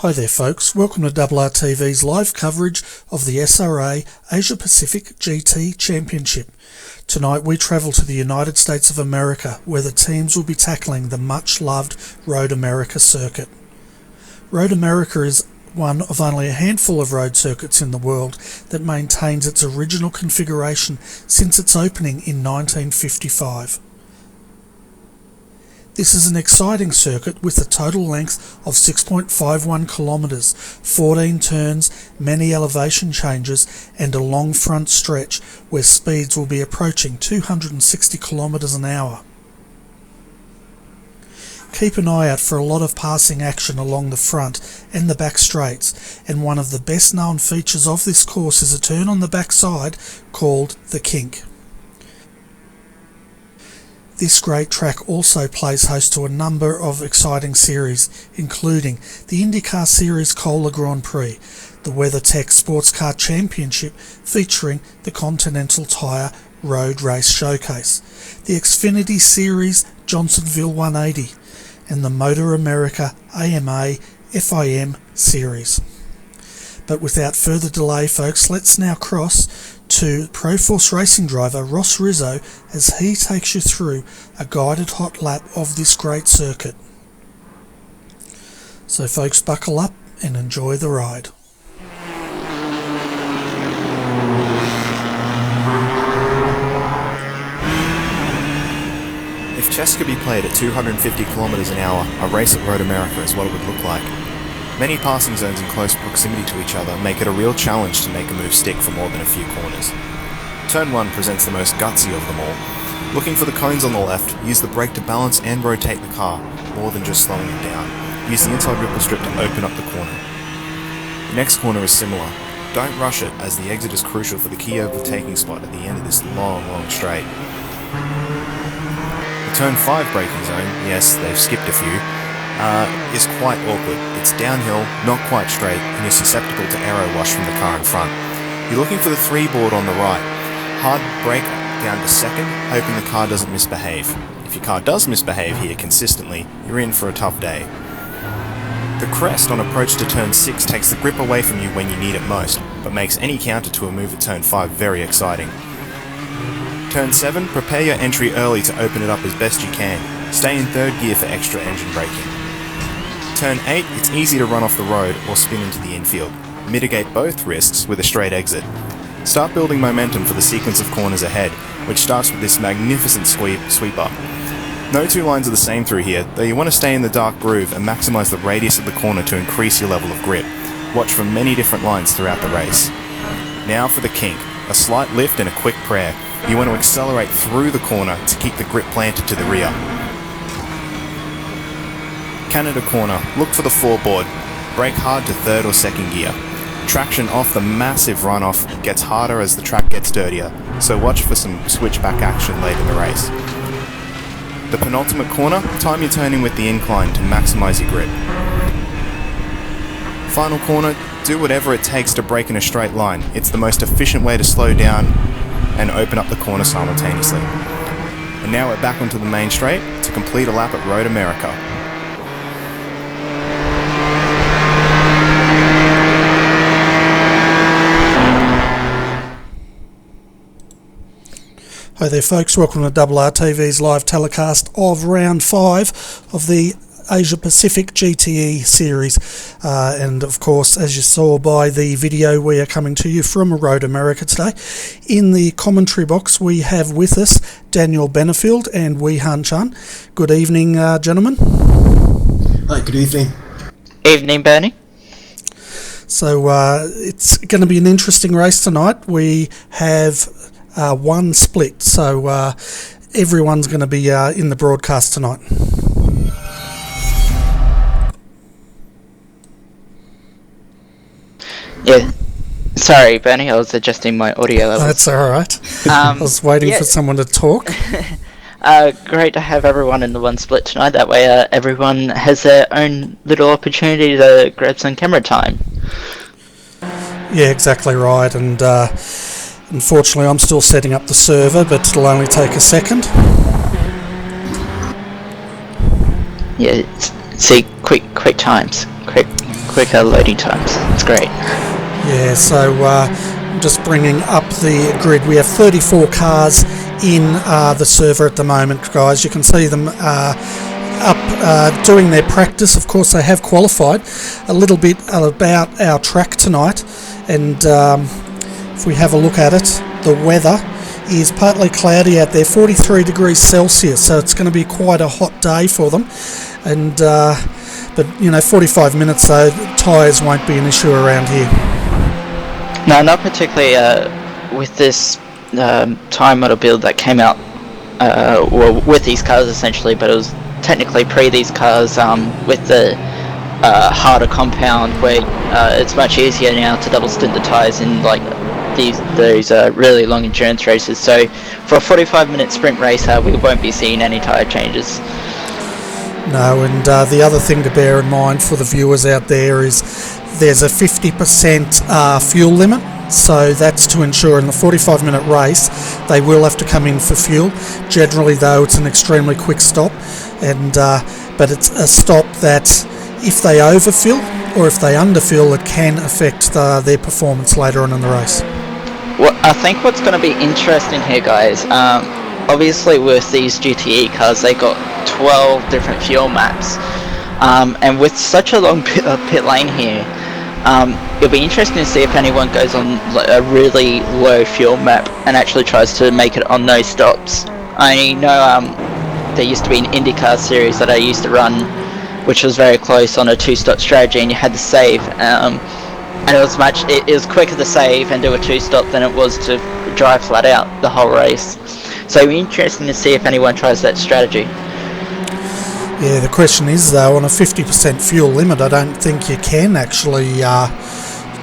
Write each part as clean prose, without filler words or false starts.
Hi there folks, welcome to RRTV's live coverage of the SRA Asia Pacific GT Championship. Tonight we travel to the United States of America where the teams will be tackling the much loved Road America circuit. Road America is one of only a handful of road circuits in the world that maintains its original configuration since its opening in 1955. This is an exciting circuit with a total length of 6.51 kilometres, 14 turns, many elevation changes and a long front stretch where speeds will be approaching 260 kilometres an hour. Keep an eye out for a lot of passing action along the front and the back straights, and one of the best known features of this course is a turn on the back side called the kink. This great track also plays host to a number of exciting series, including the IndyCar Series Cola Grand Prix, the WeatherTech Sports Car Championship featuring the Continental Tire Road Race Showcase, the Xfinity Series Johnsonville 180, and the Motor America AMA FIM Series. But without further delay folks, let's now cross to Pro Force Racing driver Ross Rizzo as he takes you through a guided hot lap of this great circuit. So folks, buckle up and enjoy the ride. If chess could be played at 250 kilometers an hour, a race at Road America is what it would look like. Many passing zones in close proximity to each other make it a real challenge to make a move stick for more than a few corners. Turn 1 presents the most gutsy of them all. Looking for the cones on the left, use the brake to balance and rotate the car, more than just slowing it down. Use the inside ripple strip to open up the corner. The next corner is similar. Don't rush it, as the exit is crucial for the key overtaking spot at the end of this long straight. The Turn 5 braking zone, yes, they've skipped a few, is quite awkward. It's downhill, not quite straight, and is susceptible to aero wash from the car in front. You're looking for the 3 board on the right. Hard brake down to second, hoping the car doesn't misbehave. If your car does misbehave here consistently, you're in for a tough day. The crest on approach to Turn 6 takes the grip away from you when you need it most, but makes any counter to a move at Turn 5 very exciting. Turn 7, prepare your entry early to open it up as best you can. Stay in 3rd gear for extra engine braking. Turn 8, it's easy to run off the road or spin into the infield. Mitigate both risks with a straight exit. Start building momentum for the sequence of corners ahead, which starts with this magnificent sweeper. No 2 lines are the same through here, though you want to stay in the dark groove and maximise the radius of the corner to increase your level of grip. Watch for many different lines throughout the race. Now for the kink, a slight lift and a quick prayer. You want to accelerate through the corner to keep the grip planted to the rear. Canada corner, look for the 4 board. Brake hard to 3rd or 2nd gear. Traction off the massive runoff gets harder as the track gets dirtier, so watch for some switchback action late in the race. The penultimate corner, time your turning with the incline to maximise your grip. Final corner, do whatever it takes to brake in a straight line. It's the most efficient way to slow down and open up the corner simultaneously. And now we're back onto the main straight to complete a lap at Road America. Hi there folks, welcome to RRTV's live telecast of round 5 of the Asia Pacific GTE series, and of course, as you saw by the video, we are coming to you from Road America today. In the commentary box we have with us Daniel Benefield and Wee Han Chan. Good evening, gentlemen. Hi, good evening. Evening, Bernie. So it's going to be an interesting race tonight. We have one split, so everyone's going to be in the broadcast tonight. Yeah, sorry, Bernie, I was adjusting my audio levels. That's alright. I was waiting for someone to talk. Great to have everyone in the one split tonight. That way everyone has their own little opportunity to grab some camera time. Yeah, exactly right, and unfortunately I'm still setting up the server, but it'll only take a second. Yeah, see, quick times, quicker loading times. It's great. Yeah, so I'm just bringing up the grid. We have 34 cars in the server at the moment, guys. You can see them up doing their practice. Of course, they have qualified. A little bit about our track tonight, and if we have a look at it, the weather is partly cloudy out there, 43 degrees Celsius, so it's going to be quite a hot day for them. And but you know, 45 minutes though, tyres won't be an issue around here. No, not particularly with this time model build that came out well, with these cars essentially, but it was technically pre these cars with the harder compound, where it's much easier now to double stint the tyres in like those really long endurance races. So for a 45-minute sprint race, we won't be seeing any tyre changes. No, and the other thing to bear in mind for the viewers out there is there's a 50% fuel limit, so that's to ensure in the 45-minute race they will have to come in for fuel. Generally though, it's an extremely quick stop, and but it's a stop that if they overfill or if they underfill, it can affect their performance later on in the race. Well, I think what's going to be interesting here, guys, obviously with these GTE cars, they got 12 different fuel maps, and with such a long pit lane here, it'll be interesting to see if anyone goes on a really low fuel map and actually tries to make it on those stops. I know there used to be an IndyCar series that I used to run, which was very close on a 2-stop strategy, and you had to save, and it was quicker to save and do a 2-stop than it was to drive flat out the whole race. So it'll be interesting to see if anyone tries that strategy. Yeah, the question is though, on a 50% fuel limit, I don't think you can actually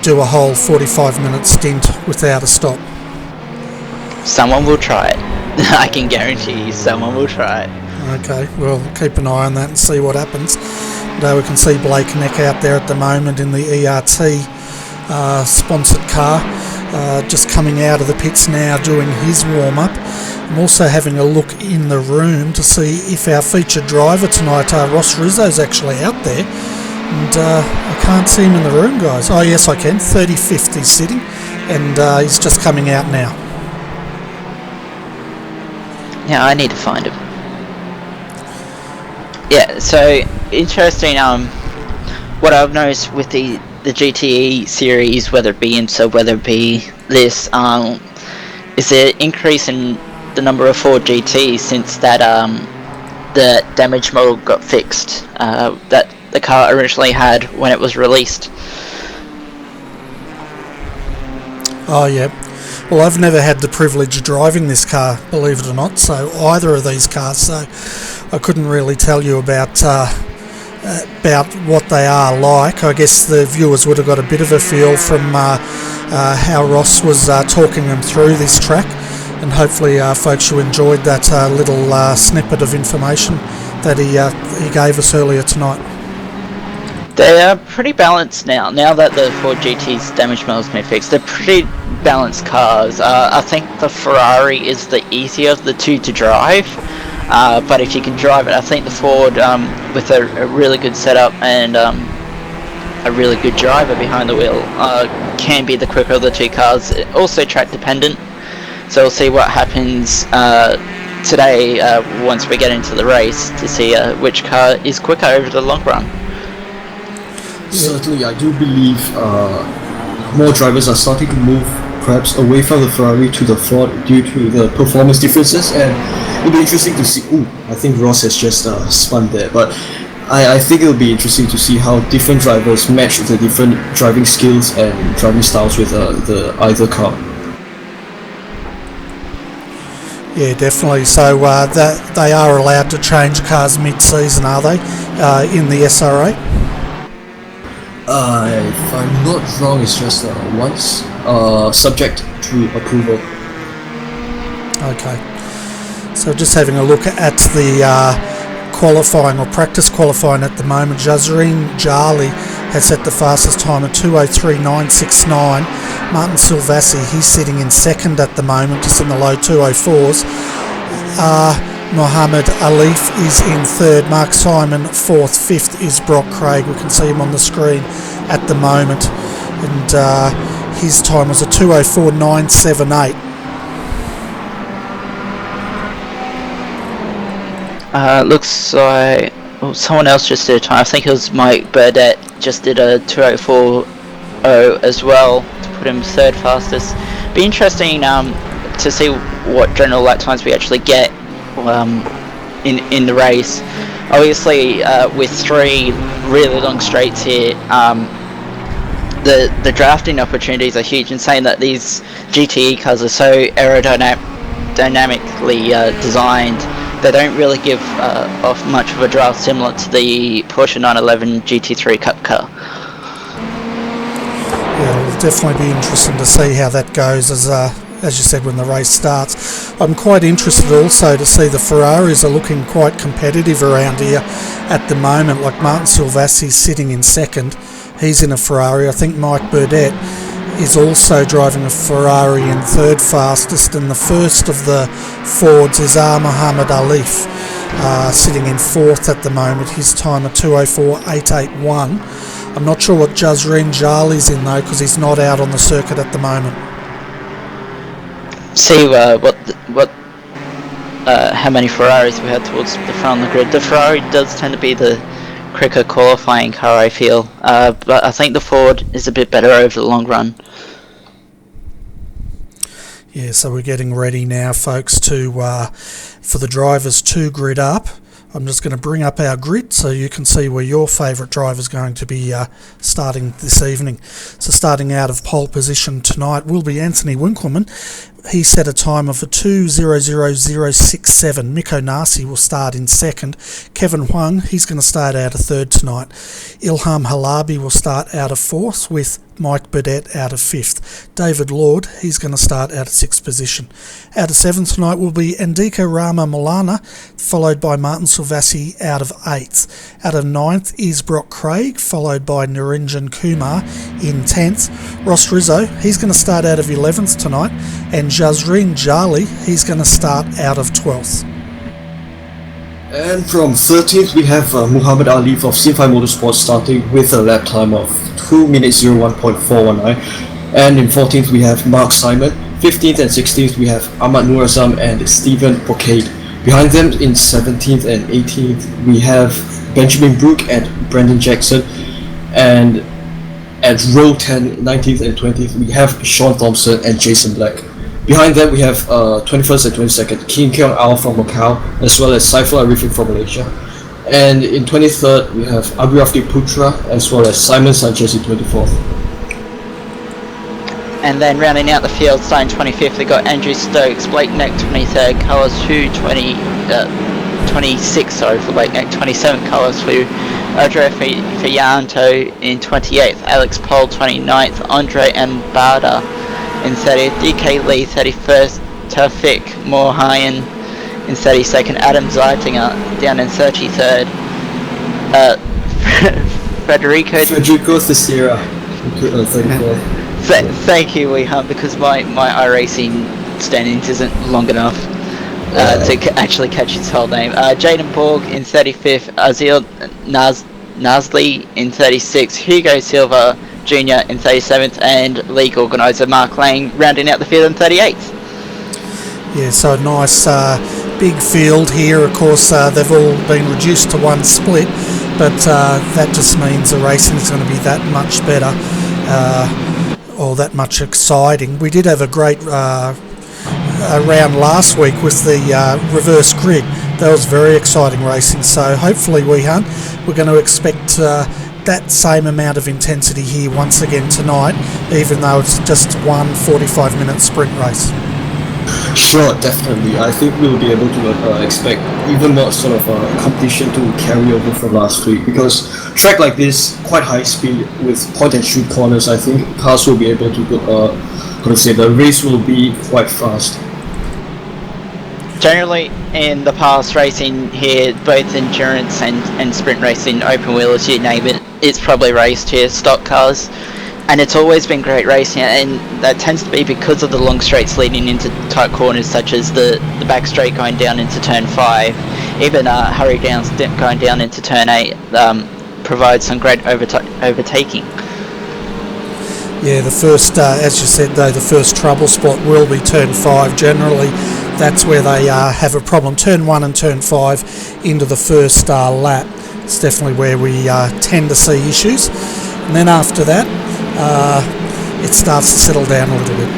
do a whole 45-minute stint without a stop. Someone will try it. I can guarantee you someone will try it. Okay, well, keep an eye on that and see what happens. Though we can see Blake Neck out there at the moment in the ERT sponsored car, just coming out of the pits now doing his warm-up. I'm also having a look in the room to see if our featured driver tonight, Ross Rizzo's actually out there, and I can't see him in the room, guys. Oh yes, I can. 35th he's sitting, and he's just coming out now. Yeah, I need to find him. Yeah, so interesting. What I've noticed with the GTE series, whether it be IMSA, whether it be this, is the increase in the number of Ford GTs since that the damage model got fixed that the car originally had when it was released. Oh yeah. Well, I've never had the privilege of driving this car, believe it or not, so either of these cars, so I couldn't really tell you about what they are like. I guess the viewers would have got a bit of a feel from how Ross was talking them through this track, and hopefully folks, you enjoyed that little snippet of information that he gave us earlier tonight. They are pretty balanced now that the Ford GT's damage model has been fixed. They're pretty balanced cars. I think the Ferrari is the easier of the two to drive, but if you can drive it, I think the Ford, with a really good setup and a really good driver behind the wheel, can be the quicker of the two cars. Also track dependent, So we'll see what happens today once we get into the race to see which car is quicker over the long run. Certainly, I do believe more drivers are starting to move perhaps away from the Ferrari to the Ford due to the performance differences, and it'll be interesting to see. I think Ross has just spun there, but I think it'll be interesting to see how different drivers match the different driving skills and driving styles with the either car. Yeah, definitely. So that they are allowed to change cars mid-season, are they, in the SRA? If I'm not wrong, it's just once, subject to approval. Okay. So just having a look at the qualifying or practice qualifying at the moment. Jazreen Jali has set the fastest time at 2:03.969. Martin Silvassi, he's sitting in second at the moment, just in the low 2:04s. Mohammed Alif is in third, Mark Simon fourth, fifth is Brock Craig. We can see him on the screen at the moment, and his time was a 2:04.978. Looks like someone else just did a time. I think it was Mike Burdett just did a 2:04.0 as well to put him third fastest. Be interesting to see what general lap times we actually get in the race. Obviously, with three really long straights here, the drafting opportunities are huge. And saying that these GTE cars are so aerodynamically designed, they don't really give off much of a draft, similar to the Porsche 911 GT3 Cup car. Yeah, it'll definitely be interesting to see how that goes as you said, when the race starts. I'm quite interested also to see the Ferraris are looking quite competitive around here at the moment, like Martin Silvassi sitting in second. He's in a Ferrari. I think Mike Burdett is also driving a Ferrari in third fastest, and the first of the Fords is Mohammed Alif, sitting in fourth at the moment. His time at 2:04.881. I'm not sure what Jazreen Jali's in though, because he's not out on the circuit at the moment. See how many Ferraris we had towards the front of the grid. The Ferrari does tend to be the quicker qualifying car, I feel, but I think the Ford is a bit better over the long run. Yeah, so we're getting ready now, folks, to for the drivers to grid up. I'm just going to bring up our grid so you can see where your favourite driver is going to be starting this evening. So starting out of pole position tonight will be Anthony Winkleman. He set a time of a 2:00.067. Miko Nasi will start in second. Kevin Huang, he's going to start out of third tonight. Ilham Halabi will start out of fourth, with Mike Burdett out of fifth. David Lord, he's going to start out of sixth position. Out of seventh tonight will be Andika Rama Molana, followed by Martin Silvassi out of eighth. Out of ninth is Brock Craig, followed by Niranjan Kumar in 10th. Ross Rizzo, he's going to start out of 11th tonight, and Jazreen Jali, he's going to start out of 12th. And from 13th, we have Muhammad Alif of Sinfai Motorsports starting with a lap time of 2:01.419. And in 14th, we have Mark Simon. 15th and 16th, we have Ahmad Nurazam and Stephen Poccade. Behind them in 17th and 18th, we have Benjamin Brook and Brandon Jackson. And at row 10, 19th and 20th, we have Sean Thompson and Jason Black. Behind them, we have 21st and 22nd, Kim Kyung Ao from Macau, as well as Saiful Arifin from Malaysia. And in 23rd, we have Abhirafti Putra, as well as Simon Sanchez in 24th. And then rounding out the field, starting 25th, we got Andrew Stokes, Blake Neck 23rd, Carlos Hu 26th, for Blake Neck, 27th, Carlos Hu, Audrey Fianto in 28th, Alex Pohl 29th, Andre Mbada in 30th, DK Lee 31st, Tawfiq Mohayan in 32nd, Adam Zeitinger down in 33rd, Federico Teixeira in 34th. Thank you, Weehan, because my iRacing standings isn't long enough to actually catch his whole name. Jaden Borg in 35th, Azil Nasli in 36th, Hugo Silva Jr. in 37th, and league organiser Mark Lang rounding out the field in 38th. Yeah, so a nice big field here. Of course, they've all been reduced to one split, but that just means the racing is going to be that much better, or that much exciting. We did have a great round last week with the reverse grid. That was very exciting racing, so hopefully we're going to expect that same amount of intensity here once again tonight, even though it's just one 45-minute sprint race. Sure, definitely. I think we'll be able to expect even more sort of competition to carry over from last week, because track like this, quite high speed with point and shoot corners, I think cars will be able to the race will be quite fast. Generally, in the past racing here, both endurance and sprint racing, open wheelers, you name it, it's probably raced here, stock cars. And it's always been great racing, and that tends to be because of the long straights leading into tight corners, such as the back straight going down into turn 5, even hurry downs going down into turn 8 provides some great overtaking. Yeah, the first, as you said though, the first trouble spot will be turn 5. Generally, that's where they have a problem. Turn 1 and turn 5 into the first lap. It's definitely where we tend to see issues. And then after that, it starts to settle down a little bit.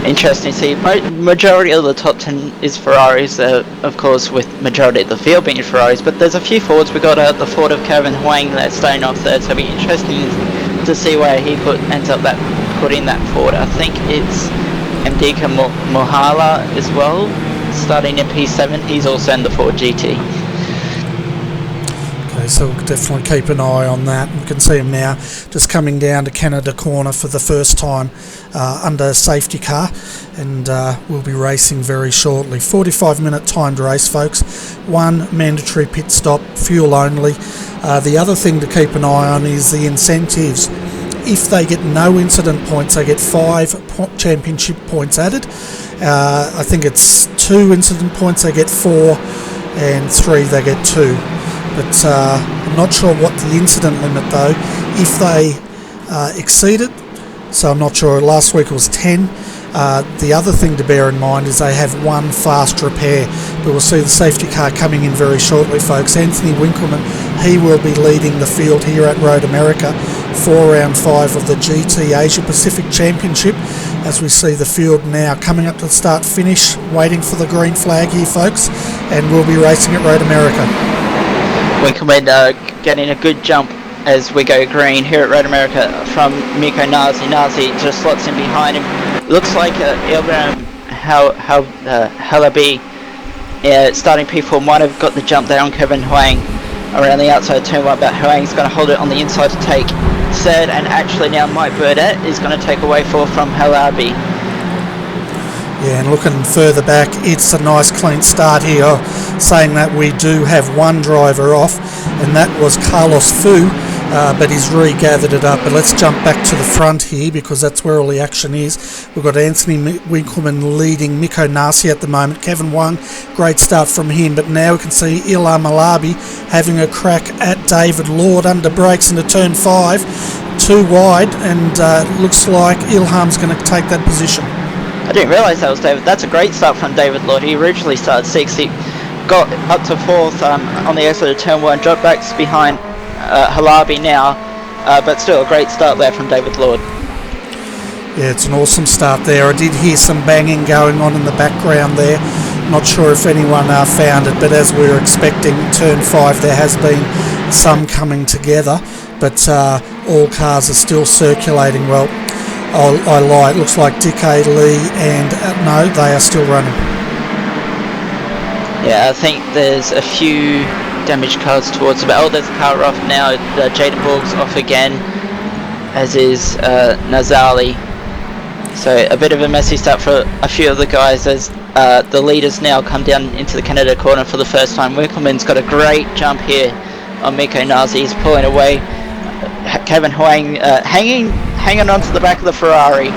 Interesting to see. Majority of the top 10 is Ferraris, of course, with majority of the field being Ferraris, but there's a few Fords. We got the Ford of Kevin Huang that's starting off third, so it'll be interesting to see where he ends up putting that Ford. I think it's Mdika Mohala as well, starting in P7. He's also in the Ford GT. Okay, so we'll definitely keep an eye on that. We can see him now just coming down to Canada Corner for the first time under safety car, and we'll be racing very shortly. 45-minute timed race, folks. One mandatory pit stop, fuel only. The other thing to keep an eye on is the incentives. If they get no incident points, they get 5 championship points added. I think it's 2 incident points, they get 4, and 3, they get 2. But I'm not sure what the incident limit though, if they exceed it, so I'm not sure. Last week it was 10. The other thing to bear in mind is they have 1 fast repair, but we'll see the safety car coming in very shortly, folks. Anthony Winkleman, he will be leading the field here at Road America for round 5 of the GT Asia Pacific Championship, as we see the field now coming up to the start finish, waiting for the green flag here, folks, and we'll be racing at Road America. Winkleman getting a good jump as we go green here at Road America from Miko Nazi. Nazi just slots in behind him. Looks like Ilgram Halabi starting P4 might have got the jump there on Kevin Huang around the outside of turn 1, but Huang's going to hold it on the inside to take third, and actually now Mike Burdett is going to take away 4 from Halabi. Yeah, and looking further back, it's a nice clean start here, saying that we do have 1 driver off, and that was Carlos Fu, but he's regathered it up. But let's jump back to the front here, because that's where all the action is. We've got Anthony Winkleman leading Miko Nasi at the moment. Kevin Wang, great start from him, but now we can see Ilham Alabi having a crack at David Lord under brakes into turn 5, too wide, and looks like Ilham's going to take that position. I didn't realise that was David. That's a great start from David Lord. He originally started 6th. He got up to 4th on the exit of turn 1. Dropped back behind Halabi now, but still a great start there from David Lord. Yeah, it's an awesome start there. I did hear some banging going on in the background there. Not sure if anyone found it, but as we were expecting, turn 5 there has been some coming together, but all cars are still circulating well. I lie, it looks like Dick A. Lee and no, they are still running. Yeah, I think there's a few damaged cars towards the back. Oh, there's a car off now. Jaden Borg's off again, as is Nazali. So a bit of a messy start for a few of the guys as the leaders now come down into the Canada corner for the first time. Winkleman's got a great jump here on Miko Nazi. He's pulling away. Kevin Huang hanging on to the back of the Ferrari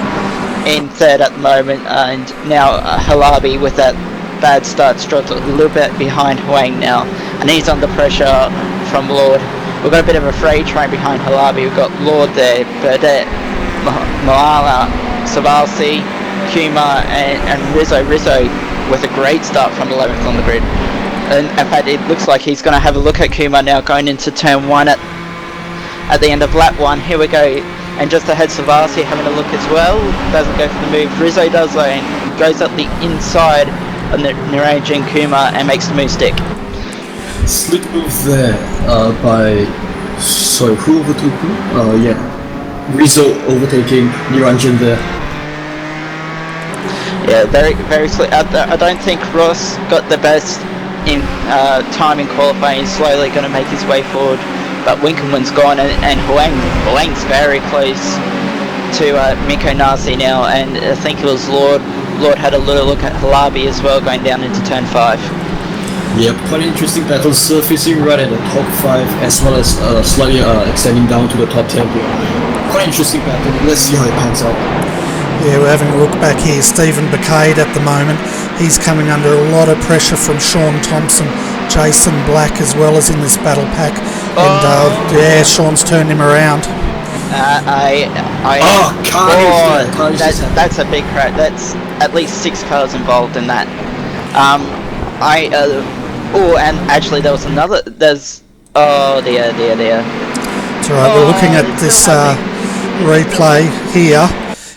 in third at the moment, and now Halabi with that bad start dropped a little bit behind Huang now, and he's under pressure from Lord. We've got a bit of a freight train behind Halabi. We've got Lord there, Burdett, Malala, Savalsi, Kuma and Rizzo. Rizzo with a great start from 11th on the grid. And in fact, it looks like he's going to have a look at Kuma now going into turn 1 at the end of lap 1. Here we go. And just ahead, Savasi having a look as well. Doesn't go for the move. Rizzo does though, and goes up the inside of the Niraj and Kuma and makes the move stick. Slick move there by... Sorry, who overtook who? Yeah. Rizzo overtaking Niranjan there. Yeah, very slick. I don't think Ross got the best in time in qualifying. He's slowly going to make his way forward. But Winkelmann's gone, and Huang's very close to Miko Nasi now, and I think it was Lord had a little look at Halabi as well going down into turn 5. Yep, quite an interesting battle surfacing right at the top 5 as well as slightly extending down to the top 10 here. Quite interesting battle, let's see how it pans out. Yeah, we're having a look back here. Stephen Bacade at the moment. He's coming under a lot of pressure from Sean Thompson, Jason Black as well as in this battle pack. And yeah, Sean's turned him around. That's a big crash. That's at least 6 cars involved in that. And actually there was another, there's, oh dear. It's alright, we're looking at this replay here.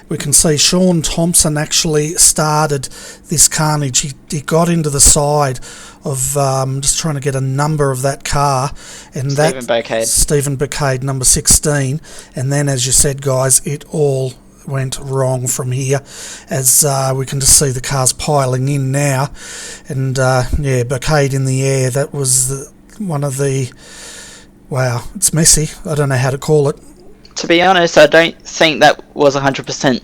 We can see Sean Thompson actually started this carnage. He got into the side of, just trying to get a number of that car, and Stephen Bacade, number 16. And then, as you said, guys, it all went wrong from here, as we can just see the cars piling in now. And yeah, Bacade in the air. That was one of the, wow, it's messy. I don't know how to call it. To be honest, I don't think that was 100%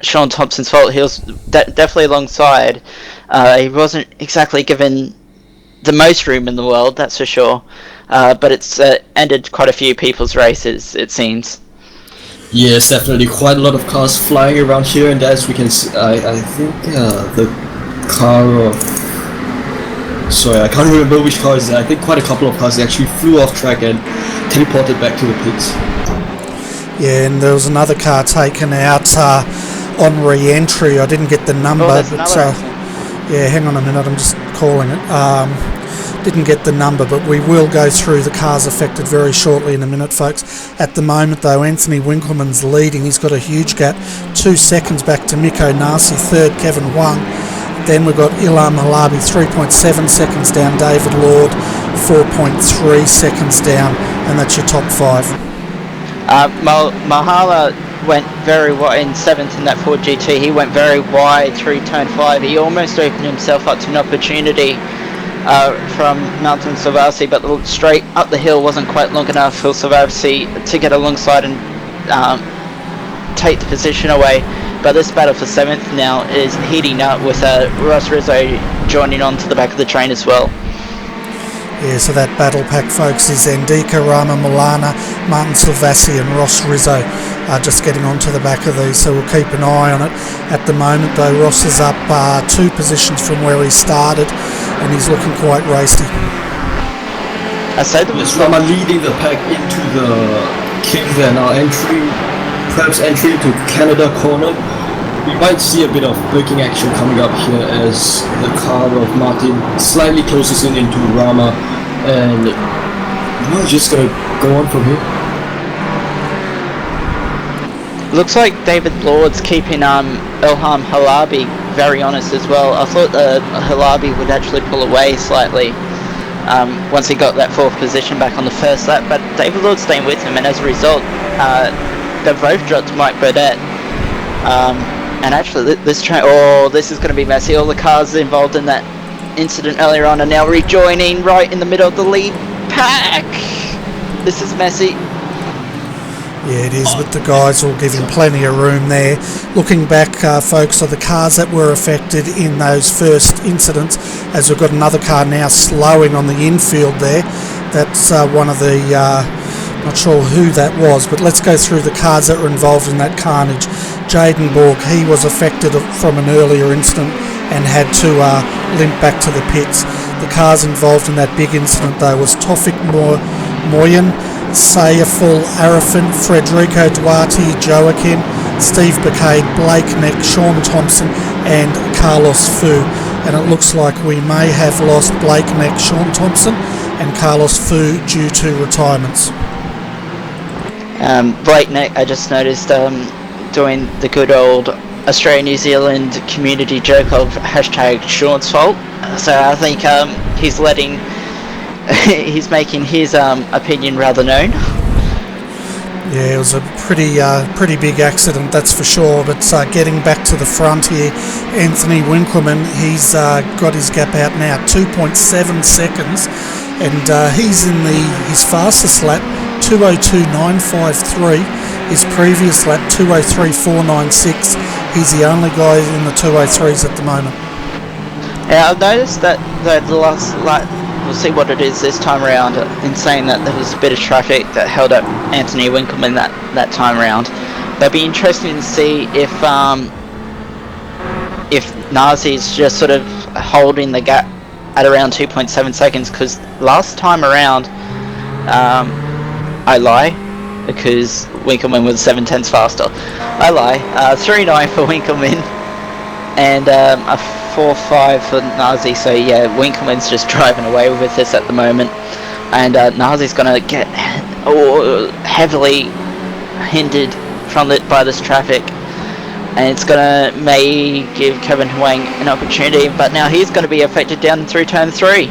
Sean Thompson's fault. He was definitely alongside. He wasn't exactly given the most room in the world, that's for sure. But it's ended quite a few people's races, it seems. Yes, definitely. Quite a lot of cars flying around here, and as we can see, I think the car of... Sorry, I can't remember which car is that. I think quite a couple of cars actually flew off track and teleported back to the pits. Yeah, and there was another car taken out on re-entry. I didn't get the number, but yeah, hang on a minute, I'm just calling it. Didn't get the number, but we will go through the cars affected very shortly in a minute, folks. At the moment, though, Anthony Winkelmann's leading. He's got a huge gap, 2 seconds back to Miko Nasi, third Kevin Huang. Then we've got Ilham Halabi, 3.7 seconds down, David Lord, 4.3 seconds down, and that's your top 5. Mahala went very wide in 7th in that Ford GT. He went very wide through turn 5. He almost opened himself up to an opportunity from Mountain Savasi, but the straight up the hill wasn't quite long enough for Savasi to get alongside and take the position away. But this battle for 7th now is heating up with Ross Rizzo joining on to the back of the train as well. Yeah, so that battle pack, folks, is Endika Rama Milana, Martin Silvassi and Ross Rizzo just getting onto the back of these, so we'll keep an eye on it. At the moment, though, Ross is up 2 positions from where he started, and he's looking quite racy. I said Yes, Rama leading the pack into the kick there now, perhaps entry to Canada corner. We might see a bit of braking action coming up here as the car of Martin slightly closes in into Rama, and we're just gonna go on from here. Looks like David Lord's keeping Ilham Halabi very honest as well. I thought Halabi would actually pull away slightly once he got that 4th position back on the first lap, but David Lord's staying with him, and as a result they've both dropped Mike Burdett. And actually, this train, this is going to be messy. All the cars involved in that incident earlier on are now rejoining right in the middle of the lead pack. This is messy. Yeah, it is, but the guys will give him plenty of room there. Looking back, folks, are the cars that were affected in those first incidents, as we've got another car now slowing on the infield there. That's one of the... not sure who that was, but let's go through the cars that were involved in that carnage. Jaden Borg, he was affected from an earlier incident and had to limp back to the pits. The cars involved in that big incident, though, was Tofik Moyen, Sayaful Arafin, Frederico Duarte, Joaquin, Steve Bacade, Blake Neck, Sean Thompson and Carlos Fu. And it looks like we may have lost Blake Neck, Sean Thompson and Carlos Fu due to retirements. Blake Neck, I just noticed doing the good old Australia-New Zealand community joke of hashtag Sean's fault. So I think he's making his opinion rather known. Yeah, it was a pretty big accident, that's for sure. But getting back to the front here, Anthony Winkleman, he's got his gap out now, 2.7 seconds, and he's in his fastest lap, 2:02.953. His previous lap, 2:03.496. He's the only guy in the 2:03s at the moment. Yeah, I've noticed that the last lap. We'll see what it is this time around. In saying that, there was a bit of traffic that held up Anthony Winkleman that time around. That'd be interesting to see if Nazi's just sort of holding the gap at around 2.7 seconds. Because last time around, I lie, because Winkleman was 7/10ths faster. I lie. 3.9 for Winkleman and a 4.5 for Nazi. So yeah, Winkleman's just driving away with this at the moment, and Nazi's gonna get heavily hindered by this traffic, and it's gonna may give Kevin Huang an opportunity, but now he's going to be affected down through turn 3.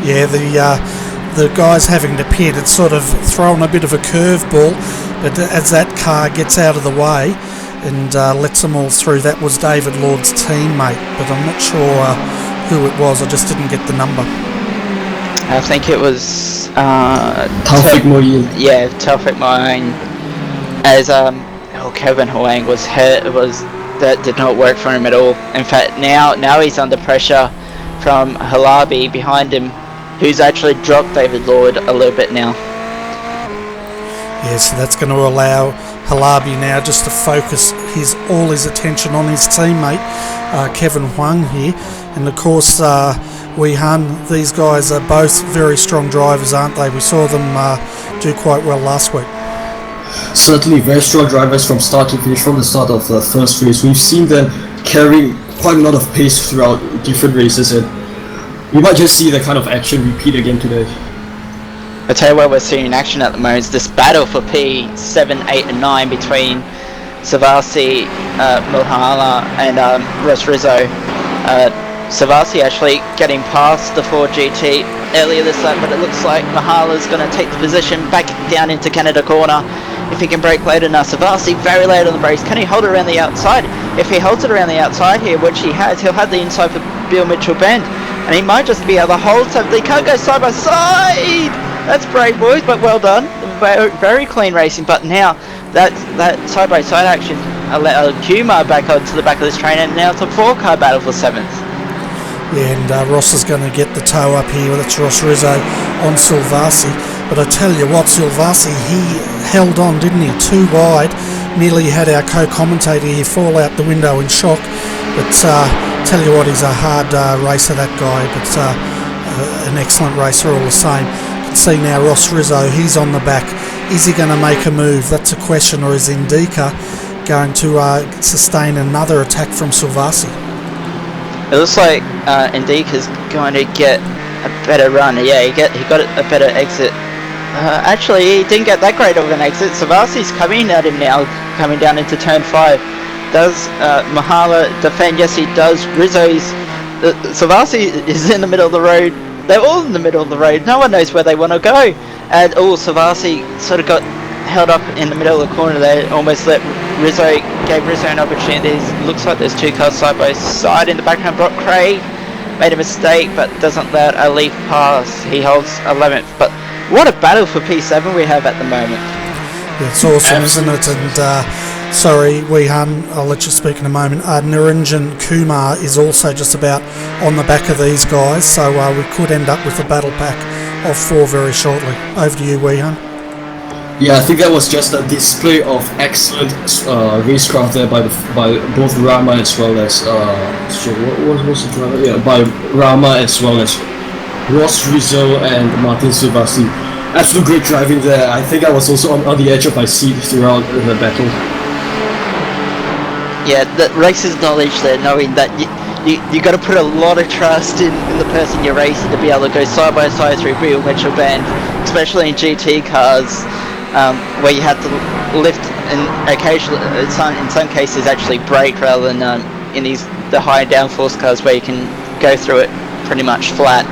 Yeah, the guys having to pit, it's sort of thrown a bit of a curveball, but as that car gets out of the way and lets them all through, that was David Lord's teammate, but I'm not sure who it was. I just didn't get the number. I think it was Taufik Moyin. Yeah, Taufik Moyin. As Kevin Huang was hurt, that did not work for him at all. In fact, now he's under pressure from Halabi behind him, who's actually dropped David Lord a little bit now. Yeah, so that's going to allow Halabi now just to focus all his attention on his teammate, Kevin Huang here. And of course, Wei Han, these guys are both very strong drivers, aren't they? We saw them do quite well last week. Certainly very strong drivers from start to finish, from the start of the first race. We've seen them carrying quite a lot of pace throughout different races, and we might just see the kind of action repeat again today. I'll tell you what we're seeing in action at the moment is this battle for P7, 8 and 9 between Savasi, Mulhala and Ross Rizzo. Savasi actually getting past the Ford GT earlier this lap, but it looks like Mahala's going to take the position back down into Canada corner. If he can brake later now, Savasi very late on the brakes. Can he hold it around the outside? If he holds it around the outside here, which he has, he'll have the inside for Bill Mitchell Bend, and he might just be able to hold, so they can't go side by side. That's brave, boys, but well done. Very, very clean racing. But now that side by side action allowed Kumar back onto the back of this train, and now it's a 4-car battle for 7th. Yeah, and Ross is going to get the toe up here. That's Ross Rizzo on Silvasi. But I tell you what, Silvasi, he held on, didn't he? Too wide. Nearly had our co-commentator here fall out the window in shock. But tell you what, he's a hard racer, that guy. But an excellent racer all the same. You can see now Ross Rizzo, he's on the back. Is he going to make a move? That's a question. Or is Indika going to sustain another attack from Silvasi? It looks like Indika's going to get a better run. Yeah, he got a better exit. Actually, he didn't get that great of an exit. Savasi's coming at him now, coming down into turn 5. Does Mahala defend? Yes, he does. Rizzo's... Savasi is in the middle of the road. They're all in the middle of the road. No one knows where they want to go. And Savasi sort of got held up in the middle of the corner there. Almost gave Rizzo an opportunity. Looks like there's 2 cars side by side in the background. Brock Craig made a mistake, but doesn't let a leaf pass. He holds 11th. But what a battle for P7 we have at the moment. Yeah, it's awesome, isn't it? And sorry, Wei Han, I'll let you speak in a moment. Niranjan Kumar is also just about on the back of these guys, so we could end up with a battle pack of 4 very shortly. Over to you, Wei Han. Yeah, I think that was just a display of excellent racecraft there by both Rama as well as what was the driver? Yeah, by Rama as well as Ross Rizzo and Martin Silvasi. Absolute great driving there. I think I was also on the edge of my seat throughout the battle. Yeah, the racer's knowledge there, knowing that you got to put a lot of trust in the person you're racing to be able to go side by side through real metro band, especially in GT cars, where you have to lift and occasionally, in some cases, actually brake rather than in the high downforce cars where you can go through it pretty much flat.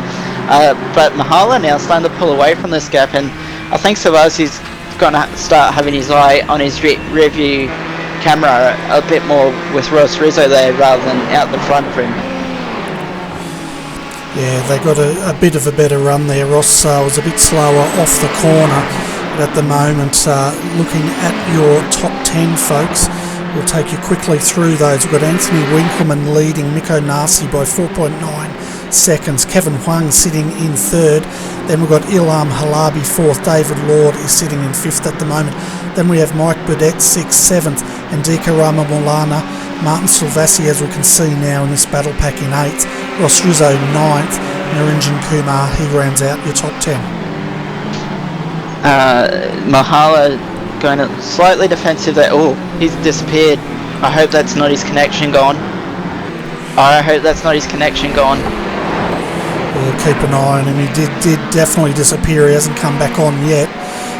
But Mahala now starting to pull away from this gap, and I think Savasi's going to start having his eye on his rear view camera a bit more with Ross Rizzo there rather than out the front of him. Yeah, they got a bit of a better run there. Ross was a bit slower off the corner, but at the moment, looking at your top 10 folks, we'll take you quickly through those. We've got Anthony Winkleman leading Miko Nasi by 4.9 seconds. Kevin Huang sitting in third. Then we've got Ilham Halabi fourth. David Lord is sitting in fifth at the moment. Then we have Mike Burdett sixth, seventh, and Dika Rama Molana. Martin Silvassi, as we can see now in this battle pack, in eighth. Ross Rizzo ninth. Naranjan Kumar, he rounds out your top 10. Mahala going slightly defensive there. Oh, he's disappeared. I hope that's not his connection gone. We'll keep an eye on him. He did definitely disappear. He hasn't come back on yet.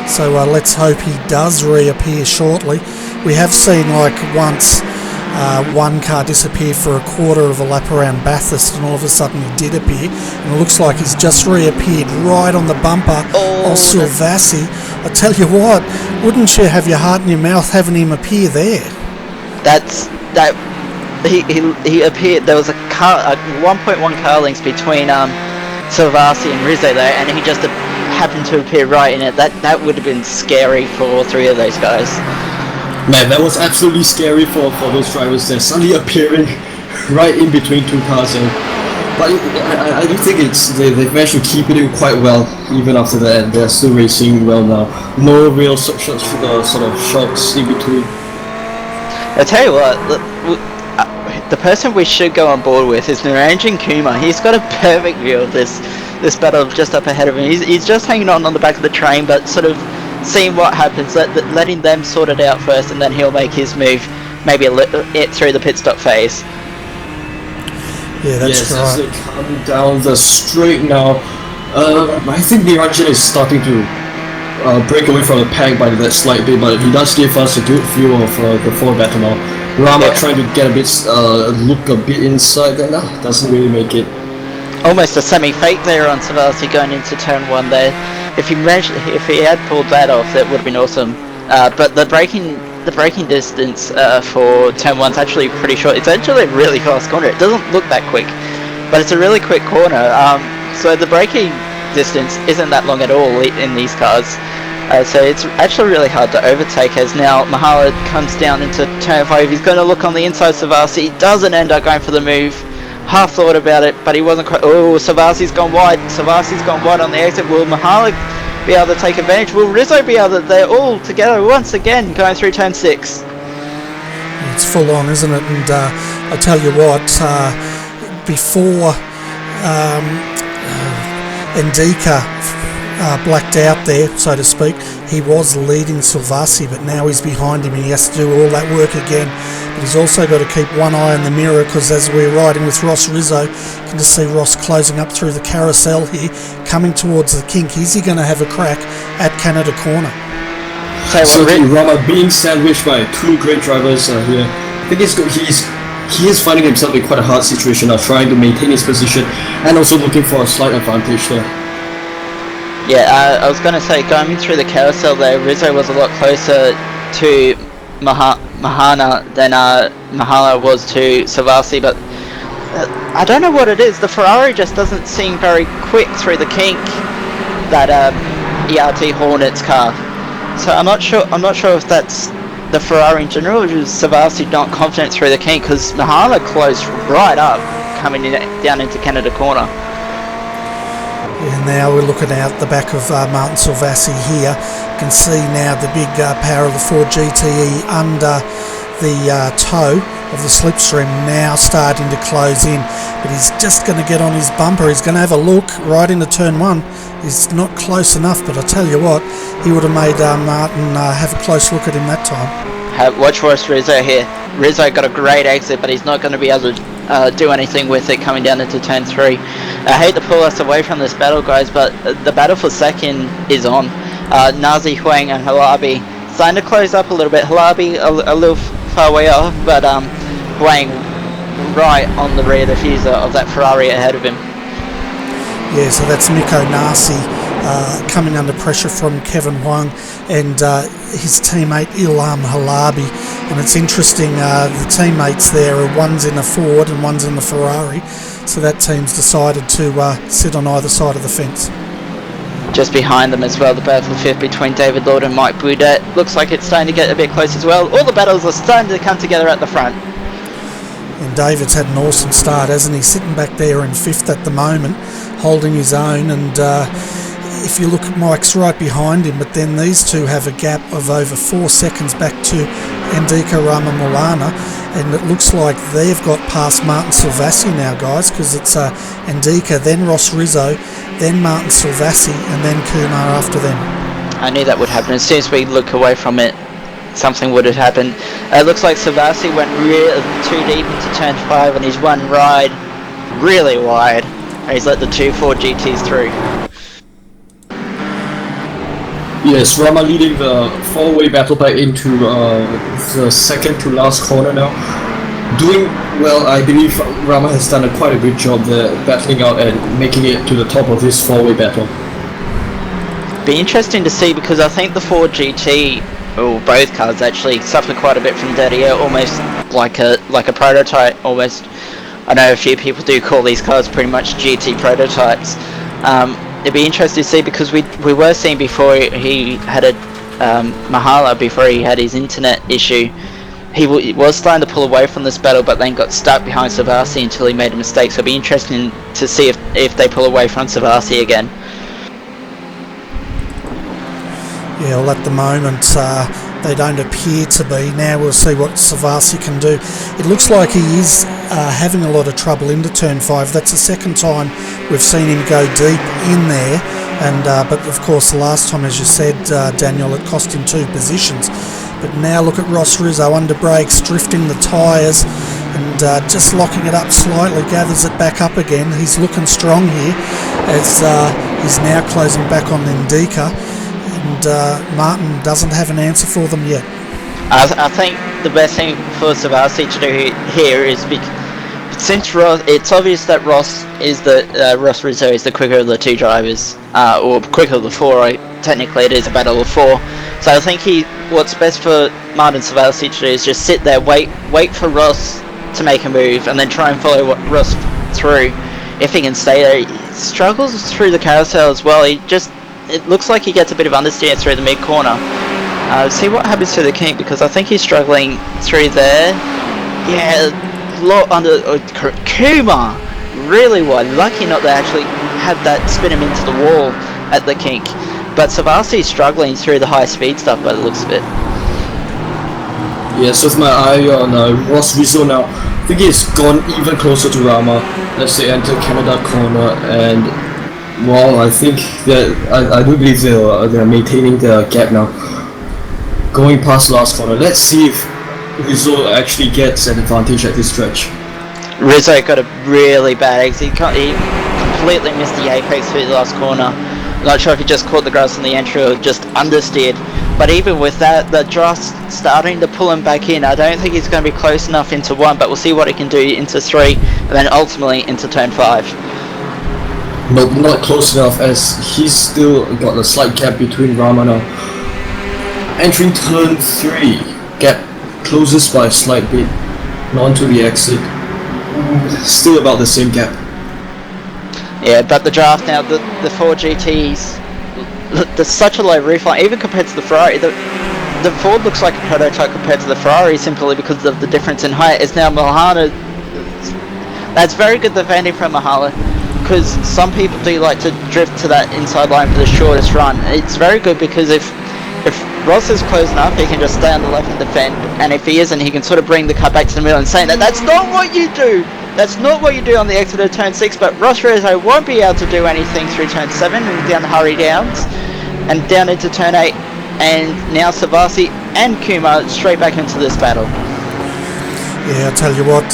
So let's hope he does reappear shortly. We have seen once one car disappear for a quarter of a lap around Bathurst, and all of a sudden he did appear. And it looks like he's just reappeared right on the bumper of Silvassi. I tell you what, wouldn't you have your heart in your mouth having him appear there? He appeared. There was a 1.1 car lengths between Silvassi and Rizzo there, and he just happened to appear right in it. That would have been scary for all three of those guys. Man, that was absolutely scary for those drivers there, suddenly appearing right in between two cars. But I do think they've managed to keep it in quite well even after that, and they're still racing well now. No real sort of shocks in between. I tell you what, the person we should go on board with is Naranjan Kumar. He's got a perfect view of this battle just up ahead of him. He's just hanging on the back of the train, but sort of seeing what happens, letting them sort it out first, and then he'll make his move maybe through the pit stop phase. Yeah, that's right. As they come down the straight now, I think Niranjan is starting to break away from the pack by that slight bit, but he does give us a good view of the forward battle now. Rama trying to get a bit, look a bit inside there now, doesn't really make it. Almost a semi-fake there on Savasi going into turn 1 there. If he had pulled that off, that would have been awesome. But the braking distance for turn 1's actually pretty short. It's actually a really fast corner. It doesn't look that quick, but it's a really quick corner. So the braking distance isn't that long at all in these cars. So it's actually really hard to overtake, as now Mahala comes down into turn 5. He's going to look on the inside of Savasi. He doesn't end up going for the move. Half thought about it, but he wasn't quite. Oh, Savasi's gone wide. Savasi's gone wide on the exit. Will Mahala be able to take advantage? Will Rizzo be able to? They're all together once again going through turn 6. It's full on, isn't it? And I tell you what, before Ndika blacked out there, so to speak, he was leading Silvassi, but now he's behind him and he has to do all that work again. But he's also got to keep one eye on the mirror, because as we're riding with Ross Rizzo, you can just see Ross closing up through the carousel here, coming towards the kink. Is he going to have a crack at Canada Corner? So Rama being sandwiched by two great drivers here. I think he is finding himself in quite a hard situation now, trying to maintain his position and also looking for a slight advantage there. Yeah, I was going to say, going through the carousel there, Rizzo was a lot closer to Mahana than Mahala was to Savasi, but I don't know what it is. The Ferrari just doesn't seem very quick through the kink, that ERT Hornets car. So I'm not sure if that's the Ferrari in general, or is Savasi not confident through the kink, because Mahala closed right up coming down into Canada Corner. And now we're looking out the back of Martin Silvassi here. You can see now the big power of the Ford GTE under the toe of the slipstream now starting to close in, but he's just going to get on his bumper. He's going to have a look right into turn 1. He's not close enough, but I tell you what, he would have made Martin have a close look at him that time. Watch Ross Rizzo here. Rizzo got a great exit, but he's not going to be able to do anything with it coming down into turn 3. I hate to pull us away from this battle, guys, but the battle for second is on. Nazi, Huang and Halabi starting to close up a little bit. Halabi a little far way off, but Huang right on the rear diffuser of that Ferrari ahead of him. Yeah, so that's Miko Nasi coming under pressure from Kevin Huang and his teammate Ilham Halabi. And it's interesting, the teammates there, one's in a Ford and one's in the Ferrari. So that team's decided to sit on either side of the fence. Just behind them as well, the battle for fifth between David Lord and Mike Boudet. Looks like it's starting to get a bit close as well. All the battles are starting to come together at the front. And David's had an awesome start, hasn't he? Sitting back there in 5th at the moment, holding his own. And if you look at Mike's right behind him, but then these two have a gap of over 4 seconds back to Andika Ramamulana. And it looks like they've got past Martin Silvassi now, guys, because it's Andika, then Ross Rizzo, then Martin Silvassi, and then Kumar after them. I knew that would happen. As soon as we look away from it, something would have happened. It looks like Silvassi went too deep into turn 5 and he's run right really wide. And he's let the two Ford GTs through. Yes, Rama leading the four-way battle back into the second to last corner now. Doing well, I believe Rama has done quite a good job there, battling out and making it to the top of this four-way battle. Be interesting to see, because I think the Ford GT, or both cars actually, suffered quite a bit from dirty air, almost like a prototype almost. I know a few people do call these cars pretty much GT prototypes. It'd be interesting to see, because we were seeing before he had a Mahala, before he had his internet issue, he was starting to pull away from this battle, but then got stuck behind Savasi until he made a mistake. So it'd be interesting to see if they pull away from Savasi again. Yeah, well, at the moment they don't appear to be. Now we'll see what Savasi can do. It looks like he is having a lot of trouble into turn 5. That's the second time we've seen him go deep in there. And but of course the last time, as you said, Daniel, it cost him 2 positions. But now look at Ross Rizzo under brakes, drifting the tyres and just locking it up slightly, gathers it back up again. He's looking strong here as he's now closing back on Indika. And Martin doesn't have an answer for them yet. I think the best thing for Savasi to do here is, since Ross, it's obvious that Ross Rizzo is the quicker of the 2 drivers, or quicker of the 4. Technically, it is a battle of 4. So I think what's best for Martin Savasi to do is just sit there, wait for Ross to make a move, and then try and follow Ross through. If he can stay there, he struggles through the carousel as well. It looks like he gets a bit of understeer through the mid corner. See what happens to the King, because I think he's struggling through there. Yeah, lot under Kumar, really wide. Lucky not to actually have that spin him into the wall at the kink. But Savasi's struggling through the high speed stuff by the looks of it. Yes, with my eye on Ross Rizzo now, I think he's gone even closer to Rama. Let's say enter Canada corner, and well, I think that I do believe they're maintaining the gap now. Going past last corner, let's see if Rizzo actually gets an advantage at this stretch. Rizzo got a really bad exit. He completely missed the apex through the last corner. Not sure if he just caught the grass on the entry or just understeered. But even with that, the draft's starting to pull him back in. I don't think he's going to be close enough into 1, but we'll see what he can do into 3, and then ultimately into turn 5. Nope, not close enough, as he's still got a slight gap between Rama now. Entering turn 3, gap closes by a slight bit, not to the exit. Still about the same gap. Yeah, but the draft now, the 4 GTs, there's such a low roof line, even compared to the Ferrari. The Ford looks like a prototype compared to the Ferrari simply because of the difference in height. It's now Mahala. That's very good defending from Mahala, because some people do like to drift to that inside line for the shortest run. It's very good, because if if Ross is close enough, he can just stay on the left and defend, and if he isn't, he can sort of bring the car back to the middle and saying that's not what you do! That's not what you do on the exit of turn 6, but Ross Rizzo won't be able to do anything through turn 7 and down the hurry downs, and down into turn 8, and now Savasi and Kuma straight back into this battle. Yeah, I'll tell you what,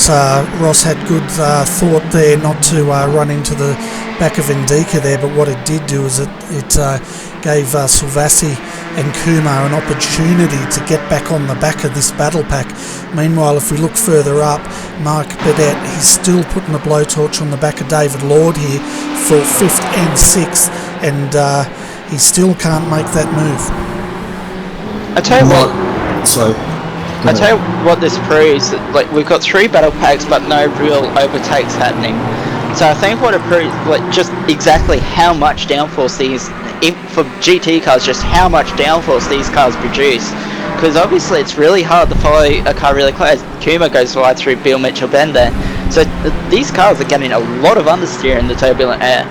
Ross had good thought there not to run into the back of Indika there, but what it did do is it gave Silvassi and Kuma an opportunity to get back on the back of this battle pack. Meanwhile, if we look further up, Mark Burdett, he's still putting a blowtorch on the back of David Lord here for 5th and 6th, and he still can't make that move. I tell you what. I tell you what this proves, like, we've got 3 battle packs but no real overtakes happening. So I think what it proves, like, just exactly how much downforce these, for GT cars, just how much downforce these cars produce. Because obviously it's really hard to follow a car really close. Kuma goes right through Bill Mitchell Bend there. So these cars are getting a lot of understeer in the turbulent air.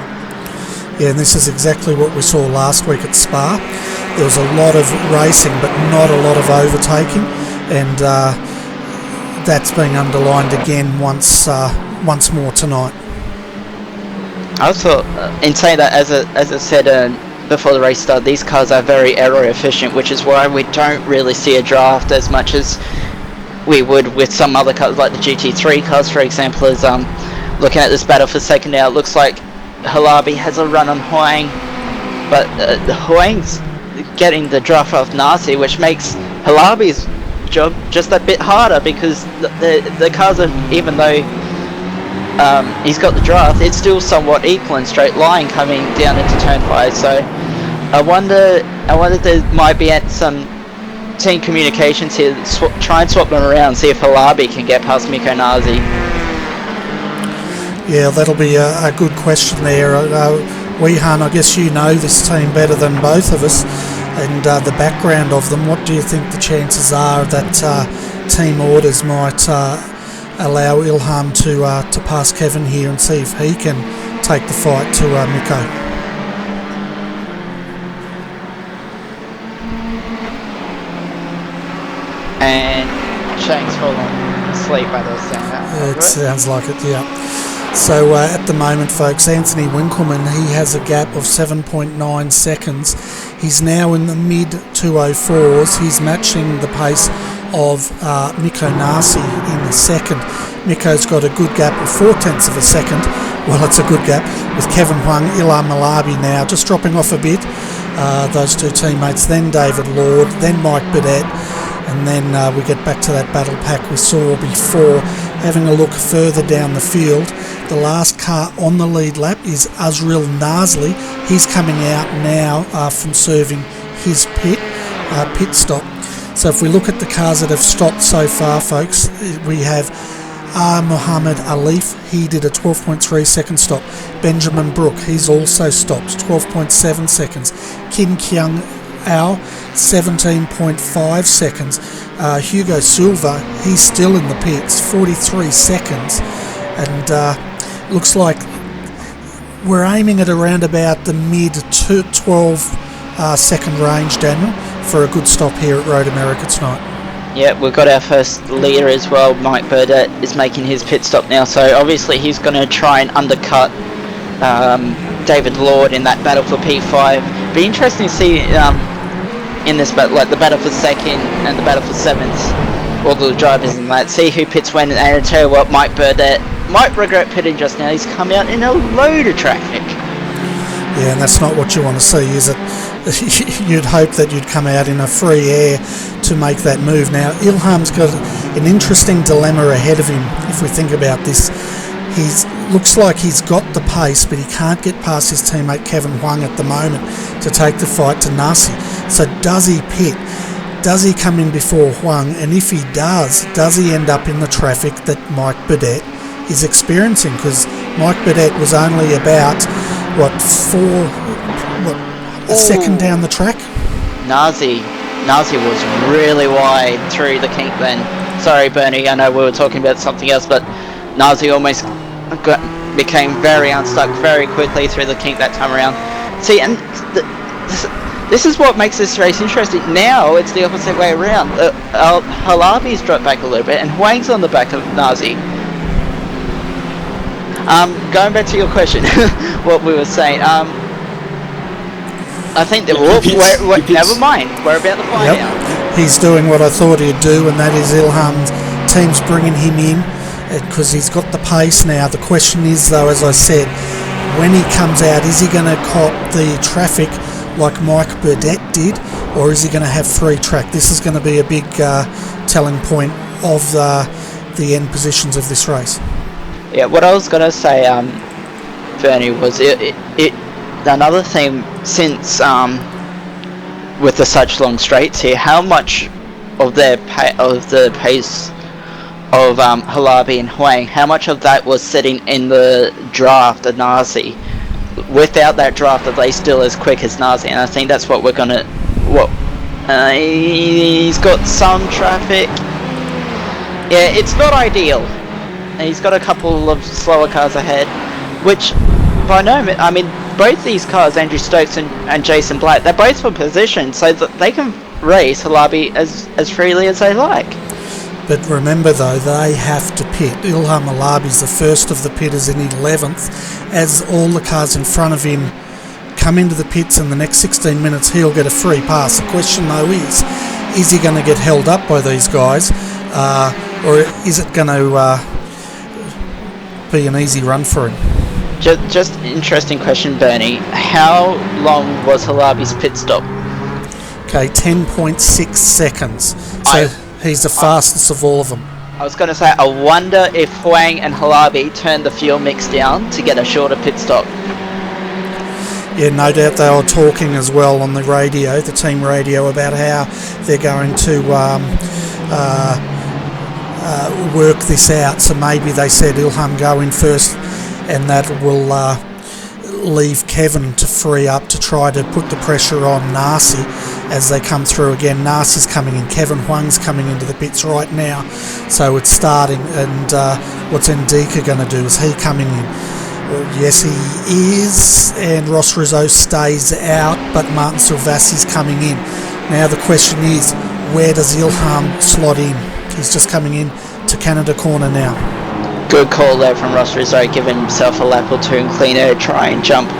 Yeah, and this is exactly what we saw last week at Spa. There was a lot of racing but not a lot of overtaking. And that's being underlined again once more tonight. I also, in saying that, as I said before the race started, these cars are very aero efficient, which is why we don't really see a draft as much as we would with some other cars, like the GT3 cars, for example. As looking at this battle for second now, it looks like Halabi has a run on Huang, but the Huang's getting the draft off Nasi, which makes Halabi's job just a bit harder, because the cars are, even though he's got the draft, it's still somewhat equal in straight line coming down into turn 5. So I wonder if there might be some team communications here, try and swap them around, see if Halabi can get past Mikko Nasi. Yeah, that'll be a good question there. Weehan, I guess you know this team better than both of us, and the background of them. What do you think the chances are that team orders might allow Ilham to pass Kevin here and see if he can take the fight to Mikko? And Shank's fallen asleep by the sound that. It sounds like it, yeah. So at the moment, folks, Anthony Winkleman, he has a gap of 7.9 seconds. He's now in the mid 204s. He's matching the pace of Mikko Nasi in the second. Mikko's got a good gap of 0.4 of a second. Well, it's a good gap with Kevin Huang, Ilan Malabi now just dropping off a bit. Those 2 teammates, then David Lord, then Mike Burdett, and then we get back to that battle pack we saw before. Having a look further down the field, the last car on the lead lap is Azril Nasli. He's coming out now from serving his pit stop. So if we look at the cars that have stopped so far, folks, we have Muhammad Alif. He did a 12.3 second stop. Benjamin Brook, he's also stopped, 12.7 seconds. Kim Kyung Ao, 17.5 seconds. Hugo Silva, he's still in the pits, 43 seconds. And looks like we're aiming at around about the mid 12 second range, Daniel, for a good stop here at Road America tonight. Yeah, we've got our first leader as well. Mike Burdett is making his pit stop now, so obviously he's going to try and undercut David Lord in that battle for P5. Be interesting to see in this battle, like the battle for second and the battle for 7th, all the drivers in that, see who pits when. And I tell you what, Mike Burdett might regret pitting just now. He's come out in a load of traffic. Yeah, and that's not what you want to see, is it? You'd hope that you'd come out in a free air to make that move. Now, Ilham's got an interesting dilemma ahead of him, if we think about this. He looks like he's got the pace, but he can't get past his teammate Kevin Huang at the moment to take the fight to Nasi. So does he pit? Does he come in before Huang? And if he does he end up in the traffic that Mike Burdett is experiencing? Because Mike Burdett was only about, a second down the track? Nasi was really wide through the kink then. Sorry, Bernie, I know we were talking about something else, but Nasi almost became very unstuck very quickly through the kink that time around. See, and This is what makes this race interesting. Now it's the opposite way around. Halabi's dropped back a little bit, and Huang's on the back of Nazi. Going back to your question, what we were saying. I think that never mind. We're about to find out. He's doing what I thought he'd do, and that is Ilham's team's bringing him in because he's got the pace now. The question is, though, as I said, when he comes out, is he going to cop the traffic like Mike Burdett did, or is he going to have free track? This is going to be a big telling point of the end positions of this race. Yeah, what I was going to say, Bernie, was another thing since with the such long straights here, how much of the pace of Halabi and Huang, how much of that was sitting in the draft of Nazi? Without that draft, are they still as quick as Nazi? And I think that's what we're gonna. He's got some traffic. Yeah, it's not ideal. He's got a couple of slower cars ahead, which by no means. I mean, both these cars, Andrew Stokes and Jason Black, they're both for position, so that they can race Halabi as freely as they like. But remember though, they have to pit. Ilham Halabi's the first of the pitters in 11th. As all the cars in front of him come into the pits in the next 16 minutes, he'll get a free pass. The question though is he going to get held up by these guys, or is it going to be an easy run for him? Just interesting question, Bernie. How long was Halabi's pit stop? Okay, 10.6 seconds. So he's the fastest of all of them. I was going to say, I wonder if Huang and Halabi turned the fuel mix down to get a shorter pit stop. Yeah, no doubt they were talking as well on the radio, the team radio, about how they're going to work this out. So maybe they said Ilham go in first, and that will leave Kevin to free up to try to put the pressure on Nasi as they come through again. Nasi's coming in, Kevin Huang's coming into the pits right now, so it's starting. And what's Ndika going to do? Is he coming in? Well, yes, he is, and Ross Rizzo stays out, but Martin Silvassi's coming in. Now the question is, where does Ilham slot in? He's just coming in to Canada corner now. Good call there from Ross Rizzo, giving himself a lap or two in clean air, try and jump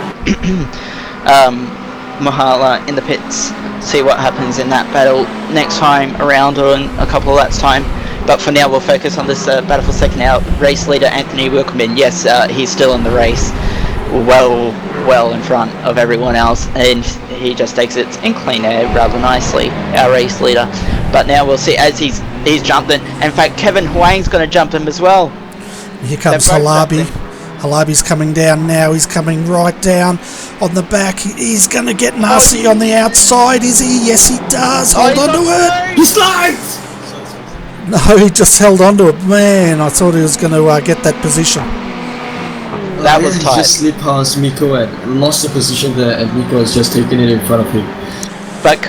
Mahala in the pits, see what happens in that battle next time around, or in a couple of laps time. But for now we'll focus on this battle for second out. Race leader Anthony Wilkerman, yes, he's still in the race, well in front of everyone else, and he just exits in clean air rather nicely, our race leader. But now we'll see as he's jumped in. In fact, Kevin Huang's going to jump him as well. Here comes Halabi. Halabi's coming down now. He's coming right down on the back. He's going to get Nasi on the outside, is he? Yes, he does. Hold on to it. He slides! No, he just held on to it. Man, I thought he was going to get that position. That was tight. He just slipped past Miko and lost the position there, and Miko has just taken it in front of him. But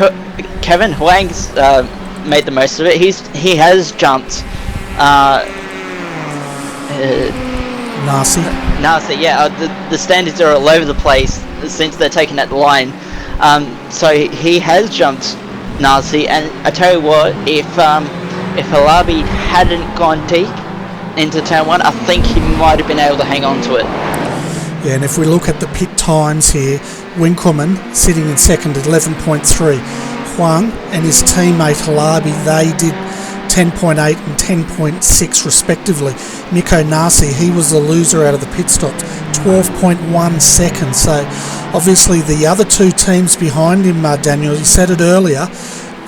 Kevin Huang's made the most of it. He has jumped Nasi, yeah. The standards are all over the place since they're taking that line. So he has jumped Nasi, and I tell you what, if Halabi hadn't gone deep into turn one, I think he might have been able to hang on to it. Yeah, and if we look at the pit times here, Winkelmann sitting in second at 11.3. Huang and his teammate Halabi, they did 10.8 and 10.6 respectively. Miko Nasi, he was the loser out of the pit stops, 12.1 seconds. So obviously the other two teams behind him, Daniel, you said it earlier,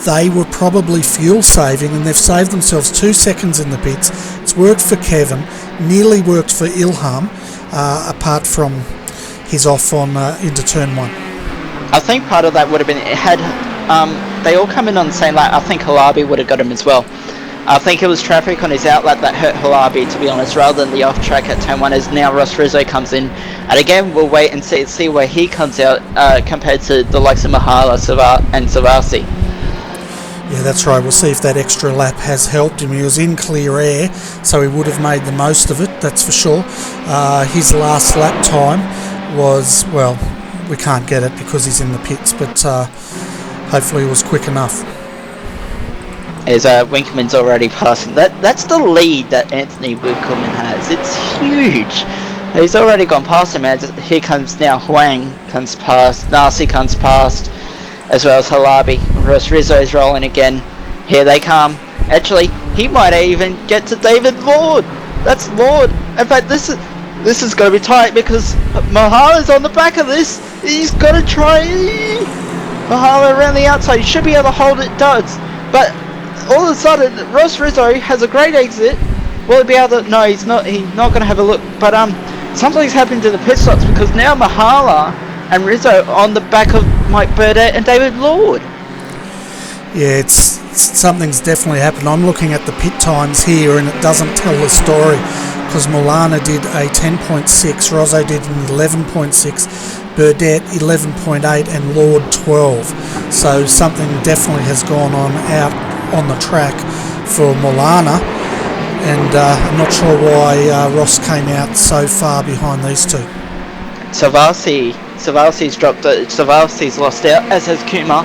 they were probably fuel saving, and they've saved themselves 2 seconds in the pits. It's worked for Kevin, nearly worked for Ilham, apart from his off on into turn one. I think part of that would have been, had they all come in on the same lap, I think Halabi would have got him as well. I think it was traffic on his outlet that hurt Halabi, to be honest, rather than the off track at turn one, as now Ross Rizzo comes in. And again, we'll wait and see where he comes out compared to the likes of Mahala and Savasi. Yeah, that's right. We'll see if that extra lap has helped him. He was in clear air, so he would have made the most of it, that's for sure. His last lap time was, well, we can't get it because he's in the pits, but hopefully it was quick enough. As Winkelmann's already passing. That's the lead that Anthony Winkelmann has. It's huge. He's already gone past him. As here comes now Huang comes past, Nasi comes past, as well as Halabi. Ross Rizzo's rolling again. Here they come. Actually, he might even get to David Lord. That's Lord. In fact, this is going to be tight because Mahala's on the back of this. He's got to try. Mahala around the outside. He should be able to hold it. Does, but all of a sudden, Ross Rizzo has a great exit. Will he be able to? No, he's not. He's not going to have a look. But something's happened to the pit stops because now Mahala and Rizzo on the back of Mike Burdett and David Lord. Yeah, something's definitely happened. I'm looking at the pit times here, and it doesn't tell the story because Milana did a 10.6, Rozzo did an 11.6, Burdett 11.8, and Lord 12. So something definitely has gone on out on the track for Milana, and I'm not sure why Ross came out so far behind these two. Savasi's dropped. Savasi's lost out, as has Kumar.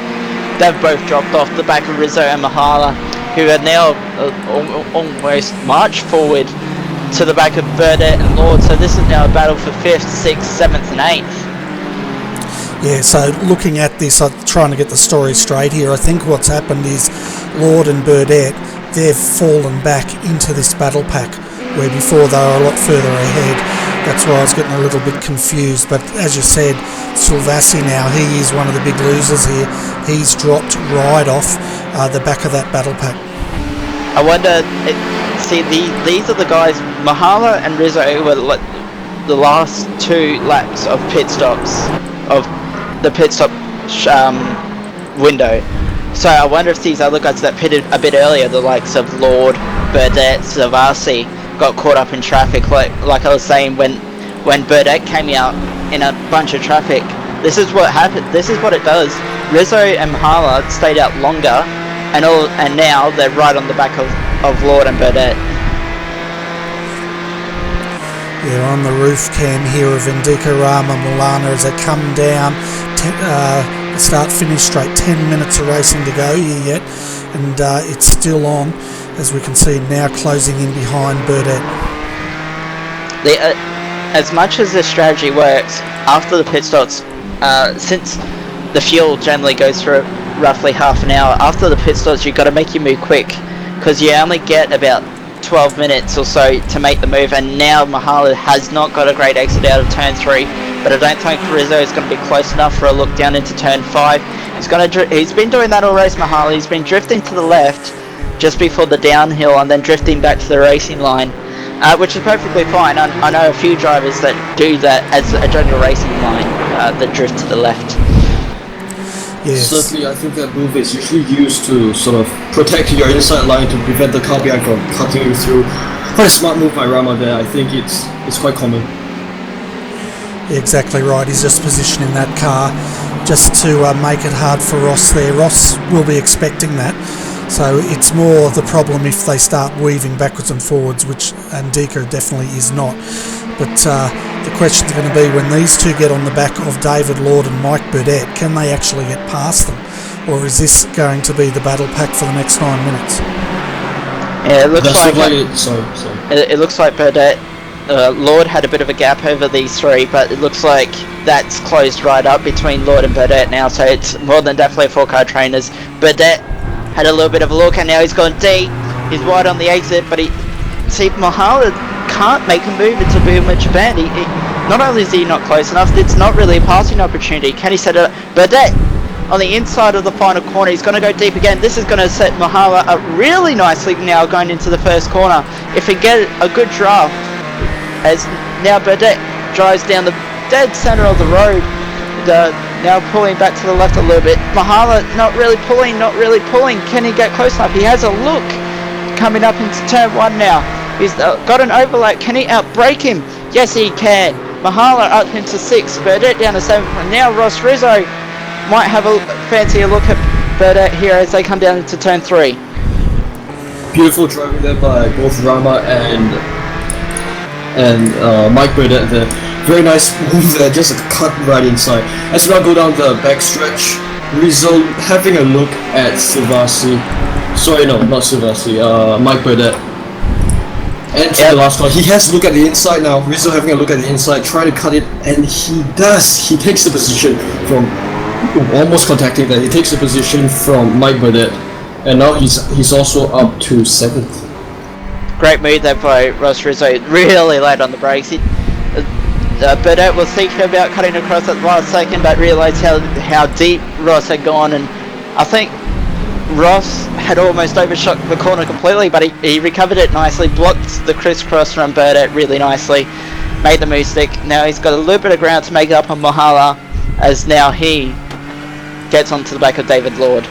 They've both dropped off the back of Rizzo and Mahala, who are now almost marched forward to the back of Burdett and Lord. So this is now a battle for 5th, 6th, 7th and 8th. Yeah, so looking at this, I'm trying to get the story straight here. I think what's happened is Lord and Burdett, they've fallen back into this battle pack, where before they were a lot further ahead. That's why I was getting a little bit confused. But as you said, Silvassi now, he is one of the big losers here. He's dropped right off the back of that battle pack. I wonder, these are the guys, Mahala and Rizzo were the last 2 laps of pit stops, of the pit stop window. So I wonder if these other guys that pitted a bit earlier, the likes of Lord, Burdett, Savasi, got caught up in traffic. Like I was saying, when Burdett came out in a bunch of traffic, this is what happened. This is what it does. Rizzo and Mahala stayed out longer, and now they're right on the back of Lord and Burdett. Yeah, on the roof cam here of Indika Rama Milana as they come down, start-finish straight, 10 minutes of racing to go here yet, and it's still on, as we can see now closing in behind Burdett. As much as this strategy works, after the pit stops, since the fuel generally goes for roughly half an hour, after the pit stops you've got to make your move quick, because you only get about 12 minutes or so to make the move, and now Mahala has not got a great exit out of turn 3, but I don't think Rizzo is going to be close enough for a look down into turn 5. He's been doing that all race, Mahala. He's been drifting to the left just before the downhill and then drifting back to the racing line, which is perfectly fine. I know a few drivers that do that as a general racing line, that drift to the left. Yes. Certainly, I think that move is usually used to sort of protect your inside line to prevent the car behind from cutting you through. Quite a smart move by Rama there. I think it's quite common. Exactly right. He's just positioning that car just to make it hard for Ross there. Ross will be expecting that. So it's more the problem if they start weaving backwards and forwards, which Andika definitely is not. But the question's going to be when these two get on the back of David Lord and Mike Burdett, can they actually get past them? Or is this going to be the battle pack for the next 9 minutes? Yeah, it looks It looks like Burdett, Lord had a bit of a gap over these 3, but it looks like that's closed right up between Lord and Burdett now, so it's more than definitely 4-car trainers. Burdett had a little bit of a look, and now he's gone deep. He's wide on the exit, but Mahala can't make a move into Boomwich Band. Not only is he not close enough, it's not really a passing opportunity. Can he set it up? Burdett on the inside of the final corner. He's going to go deep again. This is going to set Mahala up really nicely now going into the first corner. If he get a good draft, as now Burdett drives down the dead centre of the road, now pulling back to the left a little bit. Mahala not really pulling. Can he get close enough? He has a look coming up into turn 1 now. He's got an overlap. Can he outbrake him? Yes, he can. Mahala up into 6, Burdett down to 7, and now Ross Rizzo might have a fancier look at Burdett here as they come down into turn 3. Beautiful driving there by both Rama and Mike Burdett there. Very nice move there, just a cut right inside. As we now go down the backstretch, Rizzo having a look at Silvassi. Sorry, no, not Silvassi, Mike Burdett. And the last one, he has to look at the inside now. Rizzo having a look at the inside, trying to cut it, and he does. He takes the position from almost contacting that. He takes the position from Mike Burdett, and now he's also up to 7th. Great move there by Ross Rizzo. Really late on the brakes. Burdett was thinking about cutting across at the last second, but realised how deep Ross had gone, and I think Ross had almost overshot the corner completely, but he recovered it nicely, blocked the crisscross from Burdett really nicely, made the move stick. Now he's got a little bit of ground to make it up on Mahala, as now he gets onto the back of David Lord.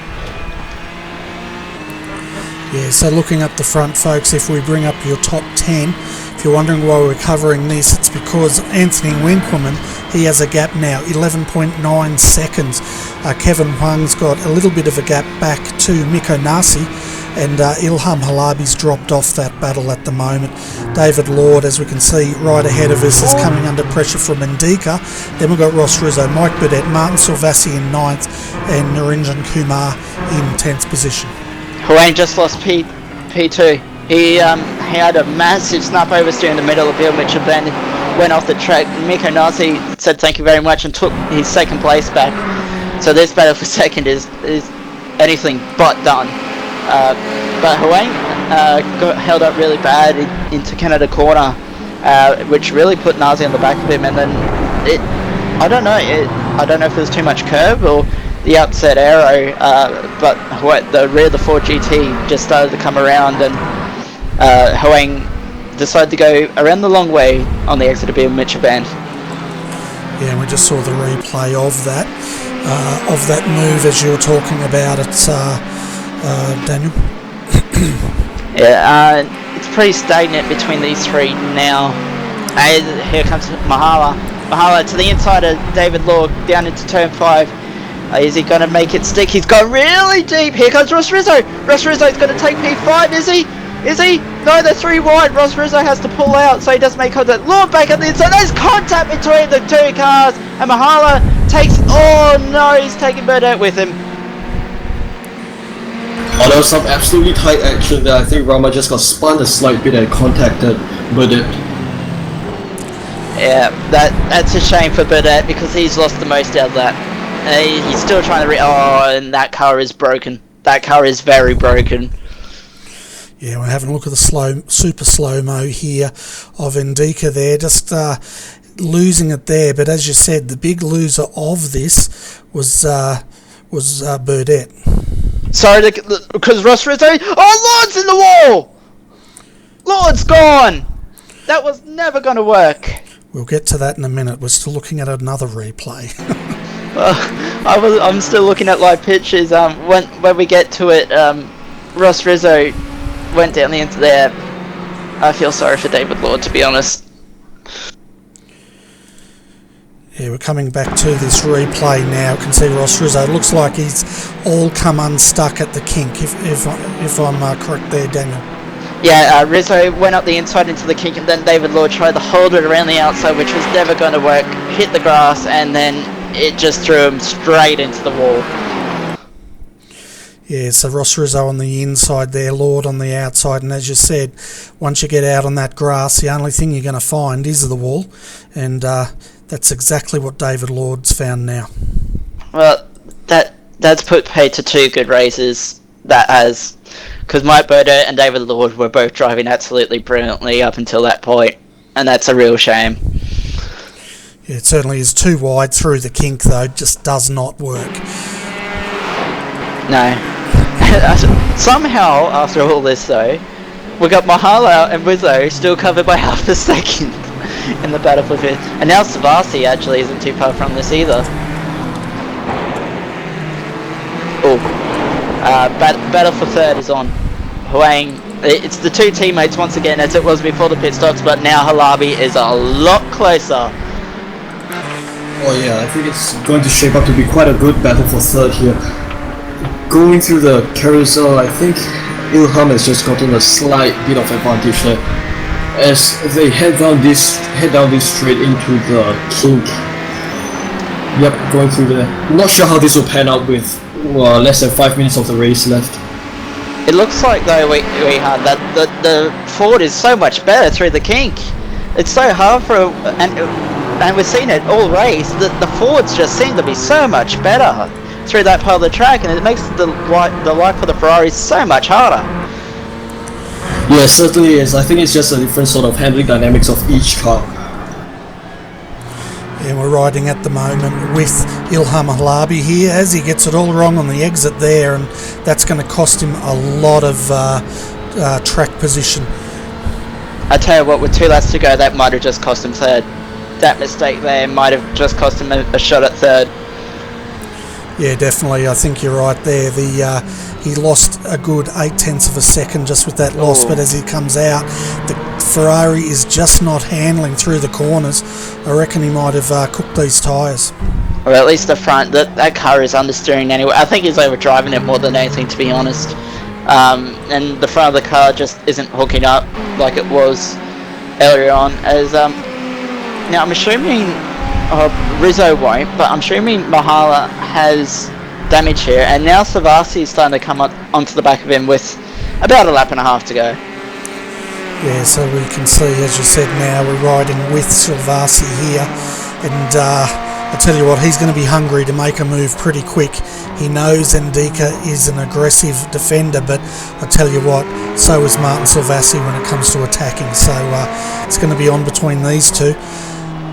Yeah, so looking up the front, folks, if we bring up your top 10, if you're wondering why we're covering this, it's because Anthony Winkleman, he has a gap now, 11.9 seconds. Kevin Huang's got a little bit of a gap back to Miko Nasi, and Ilham Halabi's dropped off that battle at the moment. David Lord, as we can see, right ahead of us, is coming under pressure from Indika. Then we've got Ross Rizzo, Mike Burdett, Martin Silvassi in 9th, and Narinjan Kumar in 10th position. Huang just lost P2. He had a massive snap oversteer in the middle of the field, which then went off the track. Miko Nasi said thank you very much and took his 2nd place back. So this battle for 2nd is anything but done. But Huang got held up really bad into Canada corner, which really put Nasi on the back of him. And then I don't know if it was too much curve or the upset aero, but the rear of the Ford GT just started to come around, and Huang decided to go around the long way on the exit of Mitchell Band. Yeah, and we just saw the replay of that move as you were talking about it, Daniel. Yeah, it's pretty stagnant between these three now. And here comes Mahala. Mahala to the inside of David Lord, down into turn 5. Is he going to make it stick? He's gone really deep. Here comes Ross Rizzo. Ross Rizzo's going to take P5, is he? Is he? No, they're 3 wide. Ross Rizzo has to pull out, so he doesn't make contact. Lord back at the inside. There's contact between the 2 cars. And Mahala takes... Oh, no, he's taking Burdett with him. Oh, there was some absolutely tight action there. I think Rama just got spun a slight bit and contacted Burdett. Yeah, that's a shame for Burdett because he's lost the most out of that. He's still trying to and that car is broken. That car is very broken. Yeah, we're having a look at the super slow-mo here of Indika there, just losing it there. But as you said, the big loser of this was Burdett. Sorry, because Ross Rizzo... Oh, Lord's in the wall! Lord's gone! That was never going to work. We'll get to that in a minute. We're still looking at another replay. I'm still looking at live pictures. When we get to it, Ross Rizzo went down the end there. I feel sorry for David Lord, to be honest. Yeah, we're coming back to this replay now. You can see Ross Rizzo. It looks like he's all come unstuck at the kink, if I'm correct there, Daniel. Yeah, Rizzo went up the inside into the kink, and then David Lord tried to hold it around the outside, which was never going to work. Hit the grass, and then it just threw him straight into the wall. Yeah, so Ross Rizzo on the inside there, Lord on the outside, and as you said, once you get out on that grass, the only thing you're going to find is the wall, and that's exactly what David Lord's found now. Well, that's put paid to 2 good races, that has, because Mike Burdett and David Lord were both driving absolutely brilliantly up until that point, and that's a real shame. Yeah, it certainly is too wide through the kink, though. Just does not work. No. Somehow, after all this, though, we got Mahala and Rizzo still covered by half a second in the battle for 5th. And now Silvassi actually isn't too far from this either. Oh. Battle for 3rd is on. Huang. It's the 2 teammates once again, as it was before the pit stops, but now Halabi is a lot closer. Oh yeah, I think it's going to shape up to be quite a good battle for 3rd here. Going through the carousel, I think Ilham has just gotten a slight bit of advantage there. as they head down this straight into the kink. Yep, going through there. Not sure how this will pan out with less than 5 minutes of the race left. It looks like though we had that the Ford is so much better through the kink. It's so hard for and we've seen it all race. The Fords just seem to be so much better through that part of the track, and it makes the life for the Ferraris so much harder. Yeah, it certainly is. I think it's just a different sort of handling dynamics of each car. Yeah, we're riding at the moment with Ilham Halabi here as he gets it all wrong on the exit there, and that's going to cost him a lot of track position. I tell you what, with 2 laps to go, that might have just cost him third. That mistake there might have just cost him a shot at third. Yeah, definitely. I think you're right there. He lost a good 0.8 of a second just with that loss, but as he comes out, the Ferrari is just not handling through the corners. I reckon he might have cooked these tyres. Or at least the front. That car is understeering anyway. I think he's overdriving it more than anything, to be honest. And the front of the car just isn't hooking up like it was earlier on. As now I'm assuming Rizzo won't, but I'm assuming Mahala has damage here, and now Savasi is starting to come up onto the back of him with about a lap and a half to go. Yeah, so we can see, as you said, now we're riding with Silvasi here, and I tell you what, he's going to be hungry to make a move pretty quick. He knows Ndika is an aggressive defender, but I tell you what, so is Martin Silvasi when it comes to attacking, so it's going to be on between these two.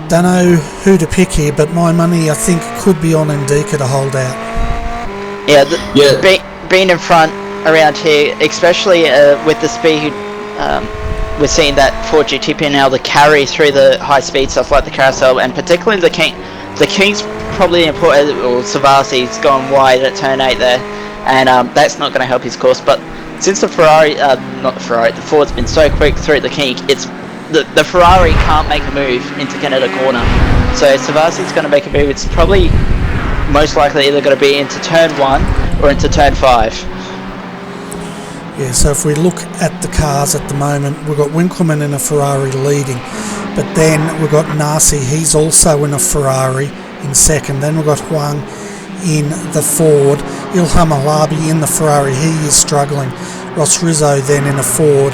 Don't know who to pick here, but my money I think could be on Ndika to hold out. Yeah, being in front around here, especially with the speed, we're seeing that Ford GT being able to carry through the high speed stuff like the carousel, and particularly the king. The king's probably important, or Savasi's gone wide at turn 8 there, and that's not going to help his course. But since the the Ford's been so quick through the kink, it's the Ferrari can't make a move into Canada corner. So Savasi's going to make a move. It's probably most likely either going to be into turn 1 or into turn 5. Yeah, so if we look at the cars at the moment, we've got Winkelmann in a Ferrari leading, but then we've got Nasi, he's also in a Ferrari in second. Then we've got Huang in the Ford, Ilham Alabi in the Ferrari, he is struggling. Ross Rizzo then in a Ford,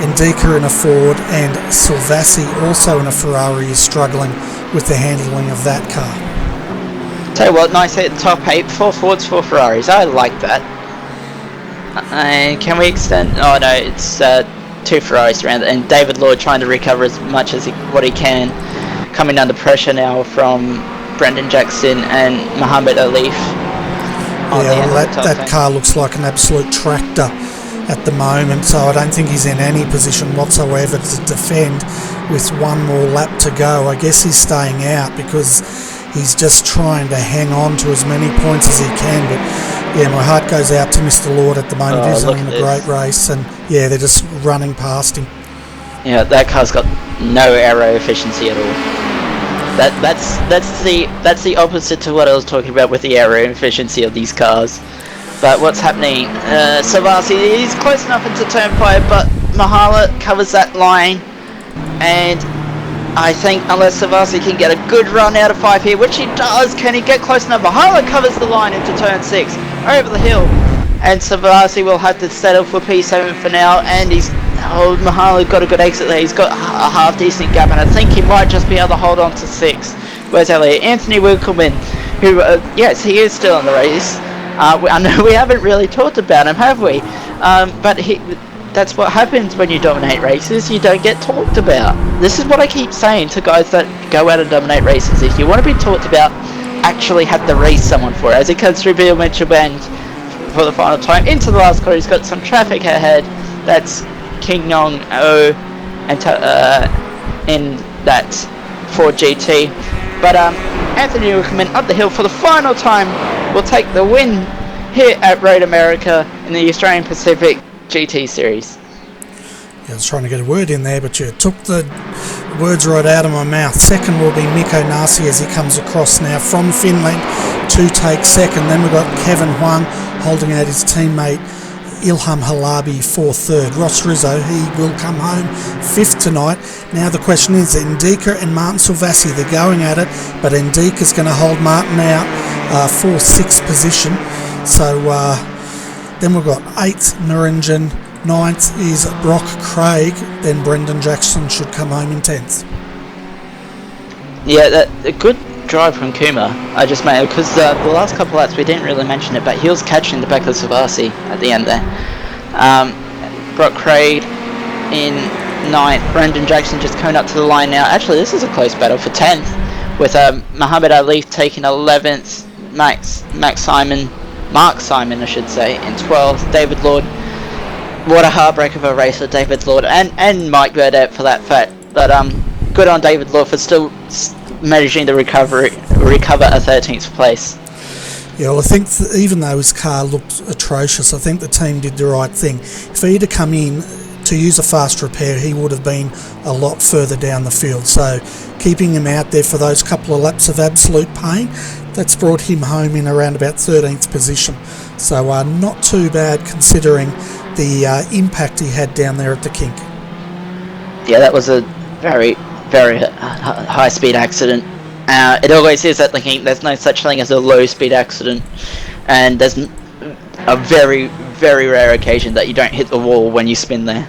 Ndika in a Ford, and Silvasi also in a Ferrari is struggling with the handling of that car. Tell you what, nice hit top 8, 4 Fords, 4 Ferraris, I like that. And can we extend? Oh no, it's 2 Ferraris around, and David Lord trying to recover as much as what he can, coming under pressure now from Brendan Jackson and Mohammed Alif. Yeah, well, that car looks like an absolute tractor at the moment, so I don't think he's in any position whatsoever to defend with 1 more lap to go. I guess he's staying out because he's just trying to hang on to as many points as he can, but yeah, my heart goes out to Mr. Lord at the moment. He's having a great race, and yeah, they're just running past him. Yeah, that car's got no aero efficiency at all. That's the opposite to what I was talking about with the aero efficiency of these cars. But what's happening? Savasi, he's close enough into turn 5, but Mahala covers that line, and I think unless Savasi can get a good run out of 5 here, which he does, can he get close enough? Mahala covers the line into turn 6, over the hill, and Savasi will have to settle for P7 for now, and Mahala got a good exit there. He's got a half decent gap, and I think he might just be able to hold on to 6. Where's Elliot? Anthony Winkelmann, who, yes, he is still in the race. I know we haven't really talked about him, have we? But that's what happens when you dominate races. You don't get talked about. This is what I keep saying to guys that go out and dominate races. If you want to be talked about, actually have to race someone for it. As he comes through Bill Mitchell Bend for the final time into the last corner, he's got some traffic ahead. That's King Nong O and in that Ford GT. But Anthony Winkelmann up the hill for the final time will take the win here at Road America in the Australian Pacific GT Series. I was trying to get a word in there, but you took the words right out of my mouth. Second will be Mikko Nasi as he comes across now from Finland to take second. Then we've got Kevin Huang holding out his teammate Ilham Halabi for third. Ross Rizzo, he will come home fifth tonight. Now the question is, Ndika and Martin Silvassi, they're going at it, but Ndika's going to hold Martin out for sixth position. So then we've got 8th Naranjan, 9th is Brock Craig, then Brendan Jackson should come home in 10th. Yeah, a good drive from Kuma. I just made it because the last couple of laps we didn't really mention it, but he was catching the back of Savasi at the end there. Brock Craig in 9th, Brendan Jackson just coming up to the line now. Actually, this is a close battle for 10th, with Muhammad Ali taking 11th, Mark Simon I should say, in 12th, David Lord. What a heartbreak of a race for David Lord and Mike Burdett for that fact, but good on David Lord for still managing to recover a 13th place. Yeah, well, I think even though his car looked atrocious, I think the team did the right thing. If he had come in to use a fast repair, he would have been a lot further down the field. So keeping him out there for those couple of laps of absolute pain, that's brought him home in around about 13th position. So not too bad considering the impact he had down there at the kink. Yeah, that was a very, very high-speed accident. It always is at the kink. There's no such thing as a low-speed accident, and there's a very, very rare occasion that you don't hit the wall when you spin there.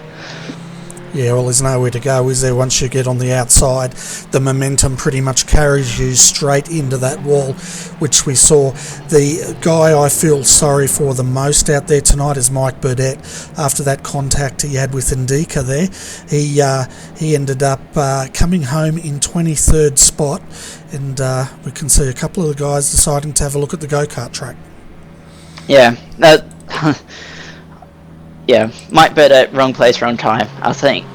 Yeah, well, there's nowhere to go, is there? Once you get on the outside, the momentum pretty much carries you straight into that wall, which we saw. The guy I feel sorry for the most out there tonight is Mike Burdett. After that contact he had with Ndika there, he ended up coming home in 23rd spot, and we can see a couple of the guys deciding to have a look at the go-kart track. Yeah, yeah, Mike Burdett, wrong place, wrong time. I think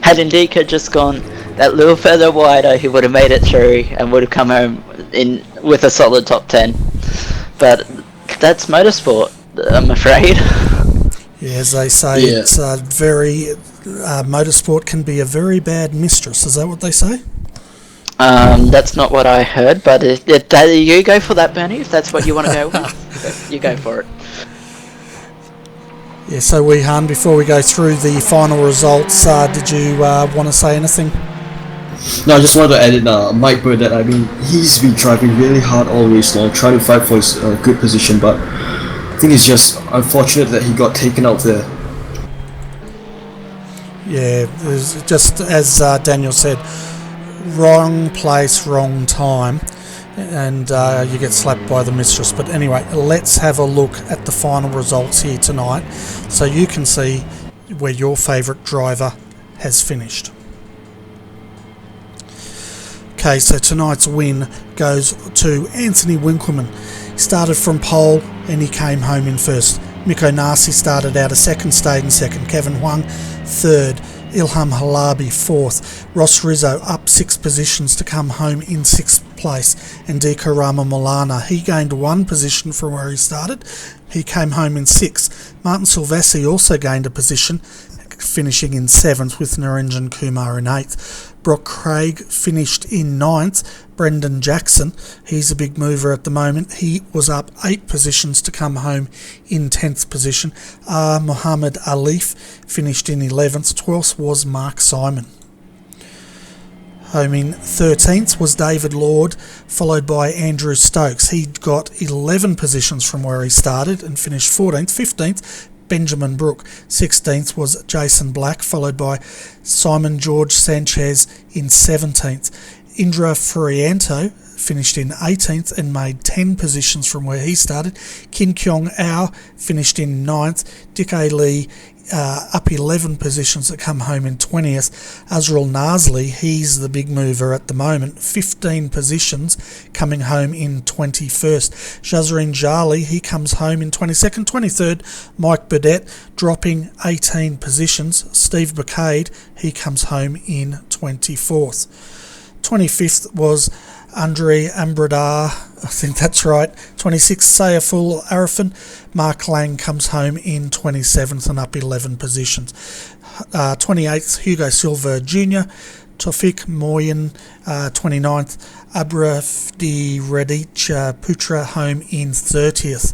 had Ndika just gone that little further wider, he would have made it through and would have come home in with a solid top 10. But that's motorsport, I'm afraid. Yeah, as they say, it's motorsport can be a very bad mistress. Is that what they say? That's not what I heard, but you go for that, Bernie. If that's what you want to go with, you go for it. Yeah, so Han, before we go through the final results, did you want to say anything? No, I just wanted to add in Mike Burdett. I mean, he's been driving really hard all race long, trying to fight for his good position, but I think it's just unfortunate that he got taken out there. Yeah, just as Daniel said, wrong place, wrong time, and you get slapped by the mistress. But anyway, let's have a look at the final results here tonight so you can see where your favourite driver has finished. Okay, so tonight's win goes to Anthony Winkleman. He started from pole and he came home in first. Miko Nasi started out a second, stayed in second. Kevin Huang third. Ilham Halabi fourth. Ross Rizzo up 6 positions to come home in 6th place. And Ndika Rama Milana, he gained 1 position from where he started. He came home in 6th. Martin Silvassi also gained a position, finishing in 7th with Naranjan Kumar in 8th. Brock Craig finished in 9th. Brendan Jackson, he's a big mover at the moment. He was up 8 positions to come home in 10th position. Muhammad Alif finished in 11th. 12th was Mark Simon. Home in 13th was David Lord, followed by Andrew Stokes. He got 11 positions from where he started and finished 14th. 15th, Benjamin Brook. 16th was Jason Black, followed by Simon George Sanchez in 17th. Indra Furianto finished in 18th and made 10 positions from where he started. Kin Kyong Ao finished in 9th. Dick A. Lee up 11 positions to come home in 20th. Azrael Nasli, he's the big mover at the moment, 15 positions coming home in 21st. Jazreen Jali, he comes home in 22nd. 23rd, Mike Burdett dropping 18 positions. Steve McCade, he comes home in 24th. 25th was Andre Ambradar, I think that's right. 26th, Sayaful Arifin. Mark Lang comes home in 27th and up 11 positions. 28th, Hugo Silva Jr. Tofik Moyen, 29th. Abrafdi Radic Putra home in 30th.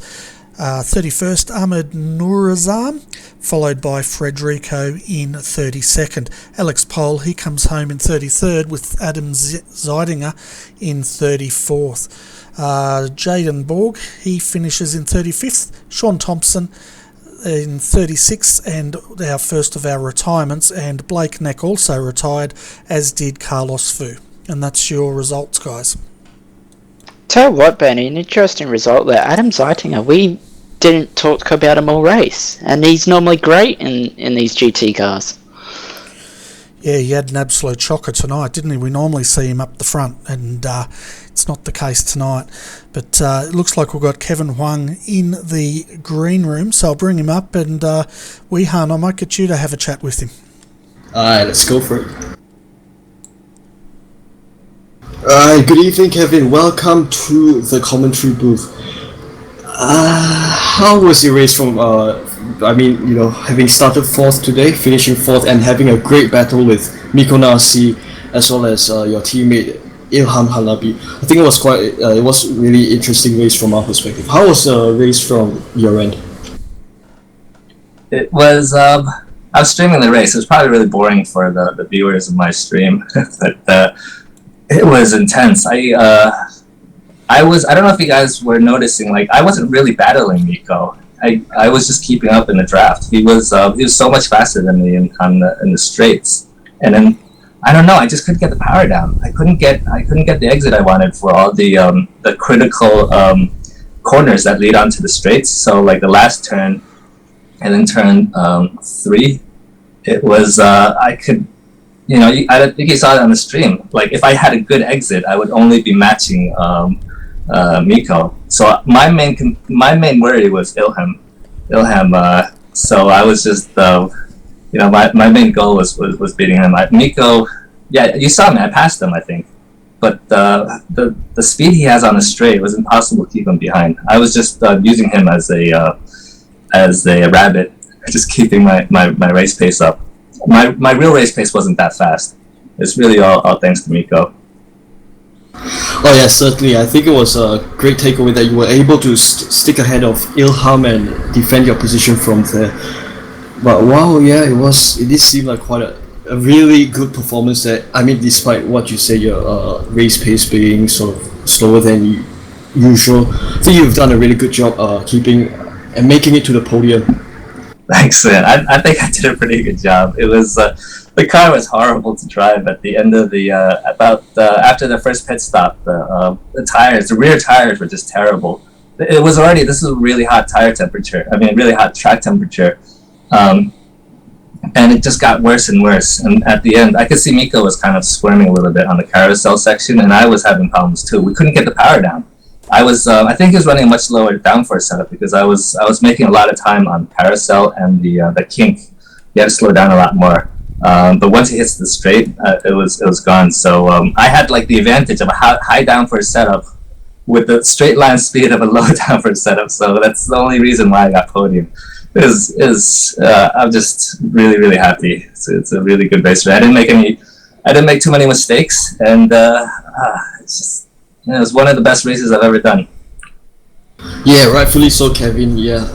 31st, Ahmed Nourazam, followed by Frederico in 32nd. Alex Pohl, he comes home in 33rd with Adam Zeidinger in 34th. Jaden Borg, he finishes in 35th. Sean Thompson in 36th, and our first of our retirements, and Blake Neck also retired, as did Carlos Fu. And that's your results, guys. Tell you what, Bernie, an interesting result there. Adam Zeitinger, we didn't talk about him all race, and he's normally great in these GT cars. Yeah, he had an absolute shocker tonight, didn't he? We normally see him up the front, and it's not the case tonight. But it looks like we've got Kevin Huang in the green room, so I'll bring him up, and Weehan, I might get you to have a chat with him. Alright, let's go for it. Good evening, Kevin. Welcome to the commentary booth. How was your race from, having started 4th today, finishing 4th, and having a great battle with Miko Nasi, as well as your teammate Ilham Halabi? I think it was it was really interesting race from our perspective. How was the race from your end? It was, I was streaming the race. It was probably really boring for the viewers of my stream, but it was intense. I don't know if you guys were noticing, like, I wasn't really battling Miko. I was just keeping up in the draft. He was so much faster than me in the straights, and then I don't know. I just couldn't get the power down. I couldn't get the exit I wanted for all the critical corners that lead onto the straights. So like the last turn, and then turn 3, it was I could. I think you saw it on the stream. Like, if I had a good exit, I would only be matching Miko. So my main worry was Ilham. So I was just, my main goal was beating him. Miko, yeah, you saw me. I passed him, I think. But the speed he has on the straight, it was impossible to keep him behind. I was just using him as a rabbit, just keeping my race pace up. My real race pace wasn't that fast. It's really all thanks to Miko. Oh yeah, certainly. I think it was a great takeaway that you were able to stick ahead of Ilham and defend your position from there. But wow, yeah, it did seem like quite a really good performance. Despite what you say, your race pace being sort of slower than usual, I think you've done a really good job keeping and making it to the podium. Thanks, man. I think I did a pretty good job. It was the car was horrible to drive at the end of the after the first pit stop. The rear tires were just terrible. This is a really hot tire temperature. Really hot track temperature, and it just got worse and worse. And at the end, I could see Miko was kind of squirming a little bit on the carousel section, and I was having problems too. We couldn't get the power down. I think he was running a much lower downforce setup because I was making a lot of time on carousel and the kink. He had to slow down a lot more. But once he hits the straight, it was gone. So I had like the advantage of a high downforce setup with the straight line speed of a low downforce setup. So that's the only reason why I got podium. I'm just really, really happy. It's a really good race. I didn't make too many mistakes, and it's just. It was one of the best races I've ever done. Yeah, rightfully so, Kevin. Yeah,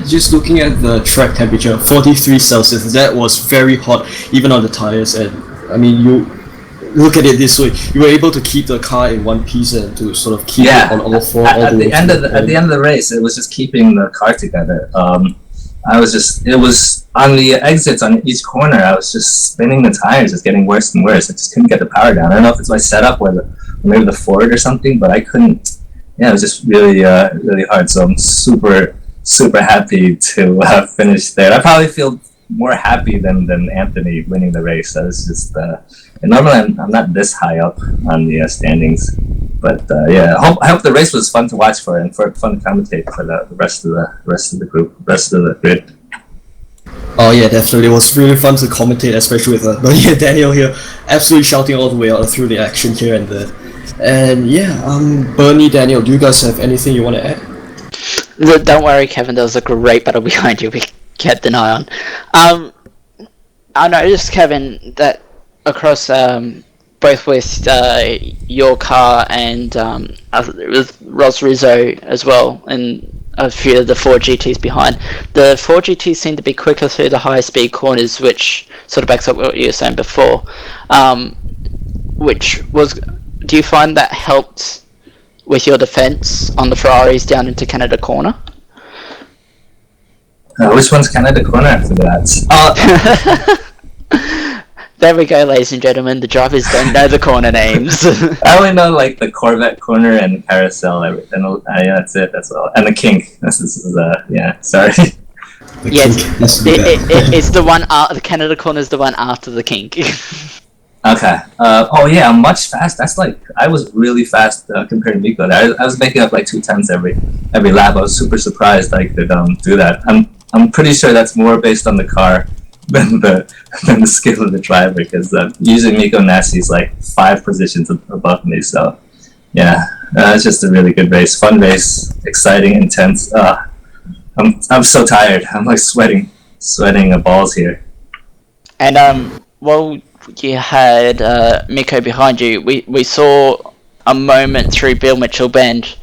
just looking at the track temperature, 43 Celsius. That was very hot, even on the tires. And you look at it this way: you were able to keep the car in one piece and to sort of keep it on all four. At the end of the race, it was just keeping the car together. It was on the exits on each corner. I was just spinning the tires, just getting worse and worse. I just couldn't get the power down. I don't know if it's my setup or maybe the Ford or something, but I couldn't. Yeah, it was just really, really hard. So I'm super, super happy to finish there. I probably feel more happy than Anthony winning the race. So it's just, and normally I'm not this high up on the standings, but I hope the race was fun to watch for and fun to commentate for the rest of the group, rest of the grid. Oh yeah, definitely. It was really fun to commentate, especially with Bernie and Daniel here, absolutely shouting all the way out through the action here and there. And Bernie, Daniel, do you guys have anything you want to add? Don't worry, Kevin. There was a great battle behind you. We kept an eye on. I noticed, Kevin, that across both both with your car and it was Ros Rizzo as well, and a few of the Ford GTs behind. The Ford GTs seem to be quicker through the high speed corners, which sort of backs up what you were saying before. Do you find that helped with your defense on the Ferraris down into Canada corner? Which one's Canada corner after that? There we go, ladies and gentlemen. The drivers don't know the corner names. I only know like the Corvette corner and carousel. Everything. Yeah, that's it. That's all. And the kink. This is yeah. Sorry. Yes, it's the one. The Canada corner is the one after the kink. Okay. Oh yeah, I'm much fast. That's like I was really fast compared to Miko. I was making up like 2 times every lap. I was super surprised I could do that. I'm pretty sure that's more based on the car than the skill of the driver, because usually Miko Nassi's like 5 positions above me. So yeah, it's just a really good race, fun race, exciting, intense. I'm so tired. I'm like sweating balls here. And while you had Miko behind you, we saw a moment through Bill Mitchell Bend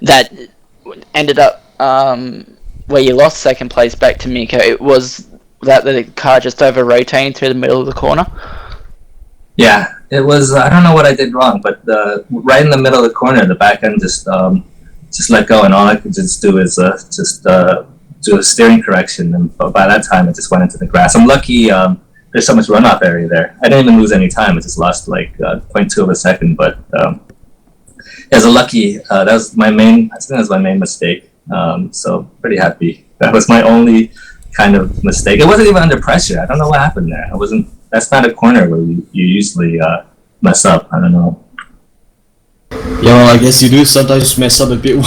that ended up where you lost second place back to Miko. It was that the car just over rotating through the middle of the corner. Yeah, it was. I don't know what I did wrong, but right in the middle of the corner, the back end just let go, and all I could just do is just do a steering correction, and by that time it just went into the grass. I'm lucky. There's so much runoff area there. I didn't even lose any time. I just lost like 0.2 of a second, but it was a lucky. That was my main. I think that was my main mistake. So pretty happy. That was my only kind of mistake. It wasn't even under pressure. I don't know what happened there. I wasn't. That's not a corner where you usually mess up. I don't know. Yeah, well, I guess you do sometimes mess up a bit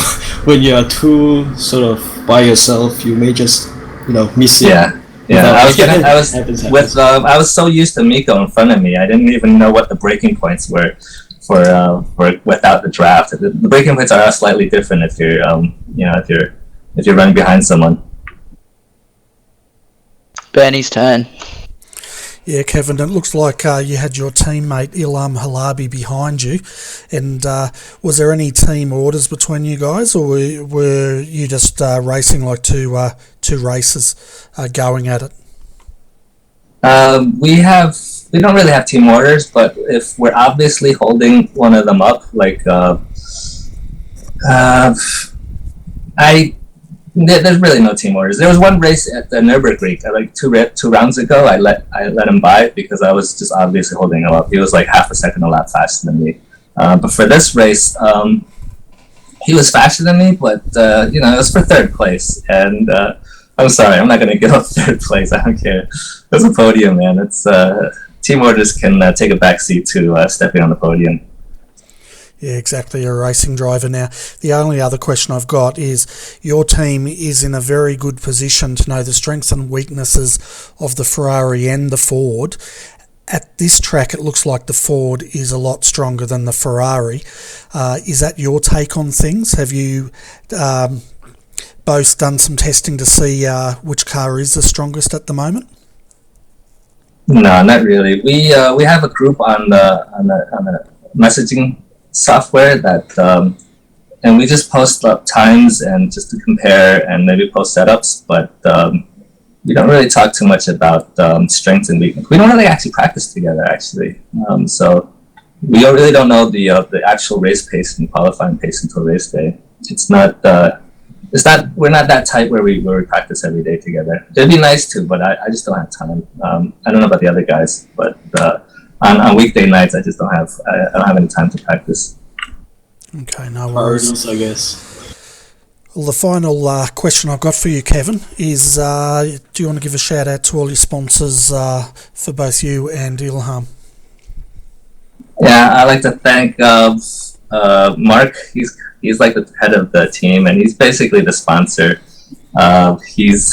when you are too sort of by yourself. You may just, miss it. Yeah. I was so used to Miko in front of me. I didn't even know what the breaking points were for without the draft. The breaking points are slightly different if you're if you're running behind someone. Bernie's turn. Yeah, Kevin, it looks like you had your teammate Ilham Halabi behind you, and was there any team orders between you guys, or were you just racing like two races going at it? We don't really have team orders, but if we're obviously holding one of them up, like there's really no team orders. There was one race at the Nürburgring, like two rounds ago. I let him by because I was just obviously holding him up. He was like half a second a lap faster than me. But for this race, he was faster than me, but it was for 3rd place. And I'm sorry, I'm not going to give up 3rd place. I don't care. It's a podium, man. It's team orders can take a backseat to stepping on the podium. Yeah, exactly. You're a racing driver now. The only other question I've got is your team is in a very good position to know the strengths and weaknesses of the Ferrari and the Ford. At this track, it looks like the Ford is a lot stronger than the Ferrari. Is that your take on things? Have you both done some testing to see which car is the strongest at the moment? No, not really. We have a group on the messaging software that and we just post up times and just to compare and maybe post setups, but we don't really talk too much about strengths and weakness. We don't really actually practice together actually, so we really don't know the actual race pace and qualifying pace until race day. We're not that tight where we practice every day together. It'd be nice to, but I just don't have time. I don't know about the other guys, but on weekday nights, I just don't have any time to practice. Okay, no worries. I guess. Well, the final question I've got for you, Kevin, is do you want to give a shout out to all your sponsors for both you and Ilham? Yeah, I'd like to thank Mark. He's like the head of the team, and he's basically the sponsor. He's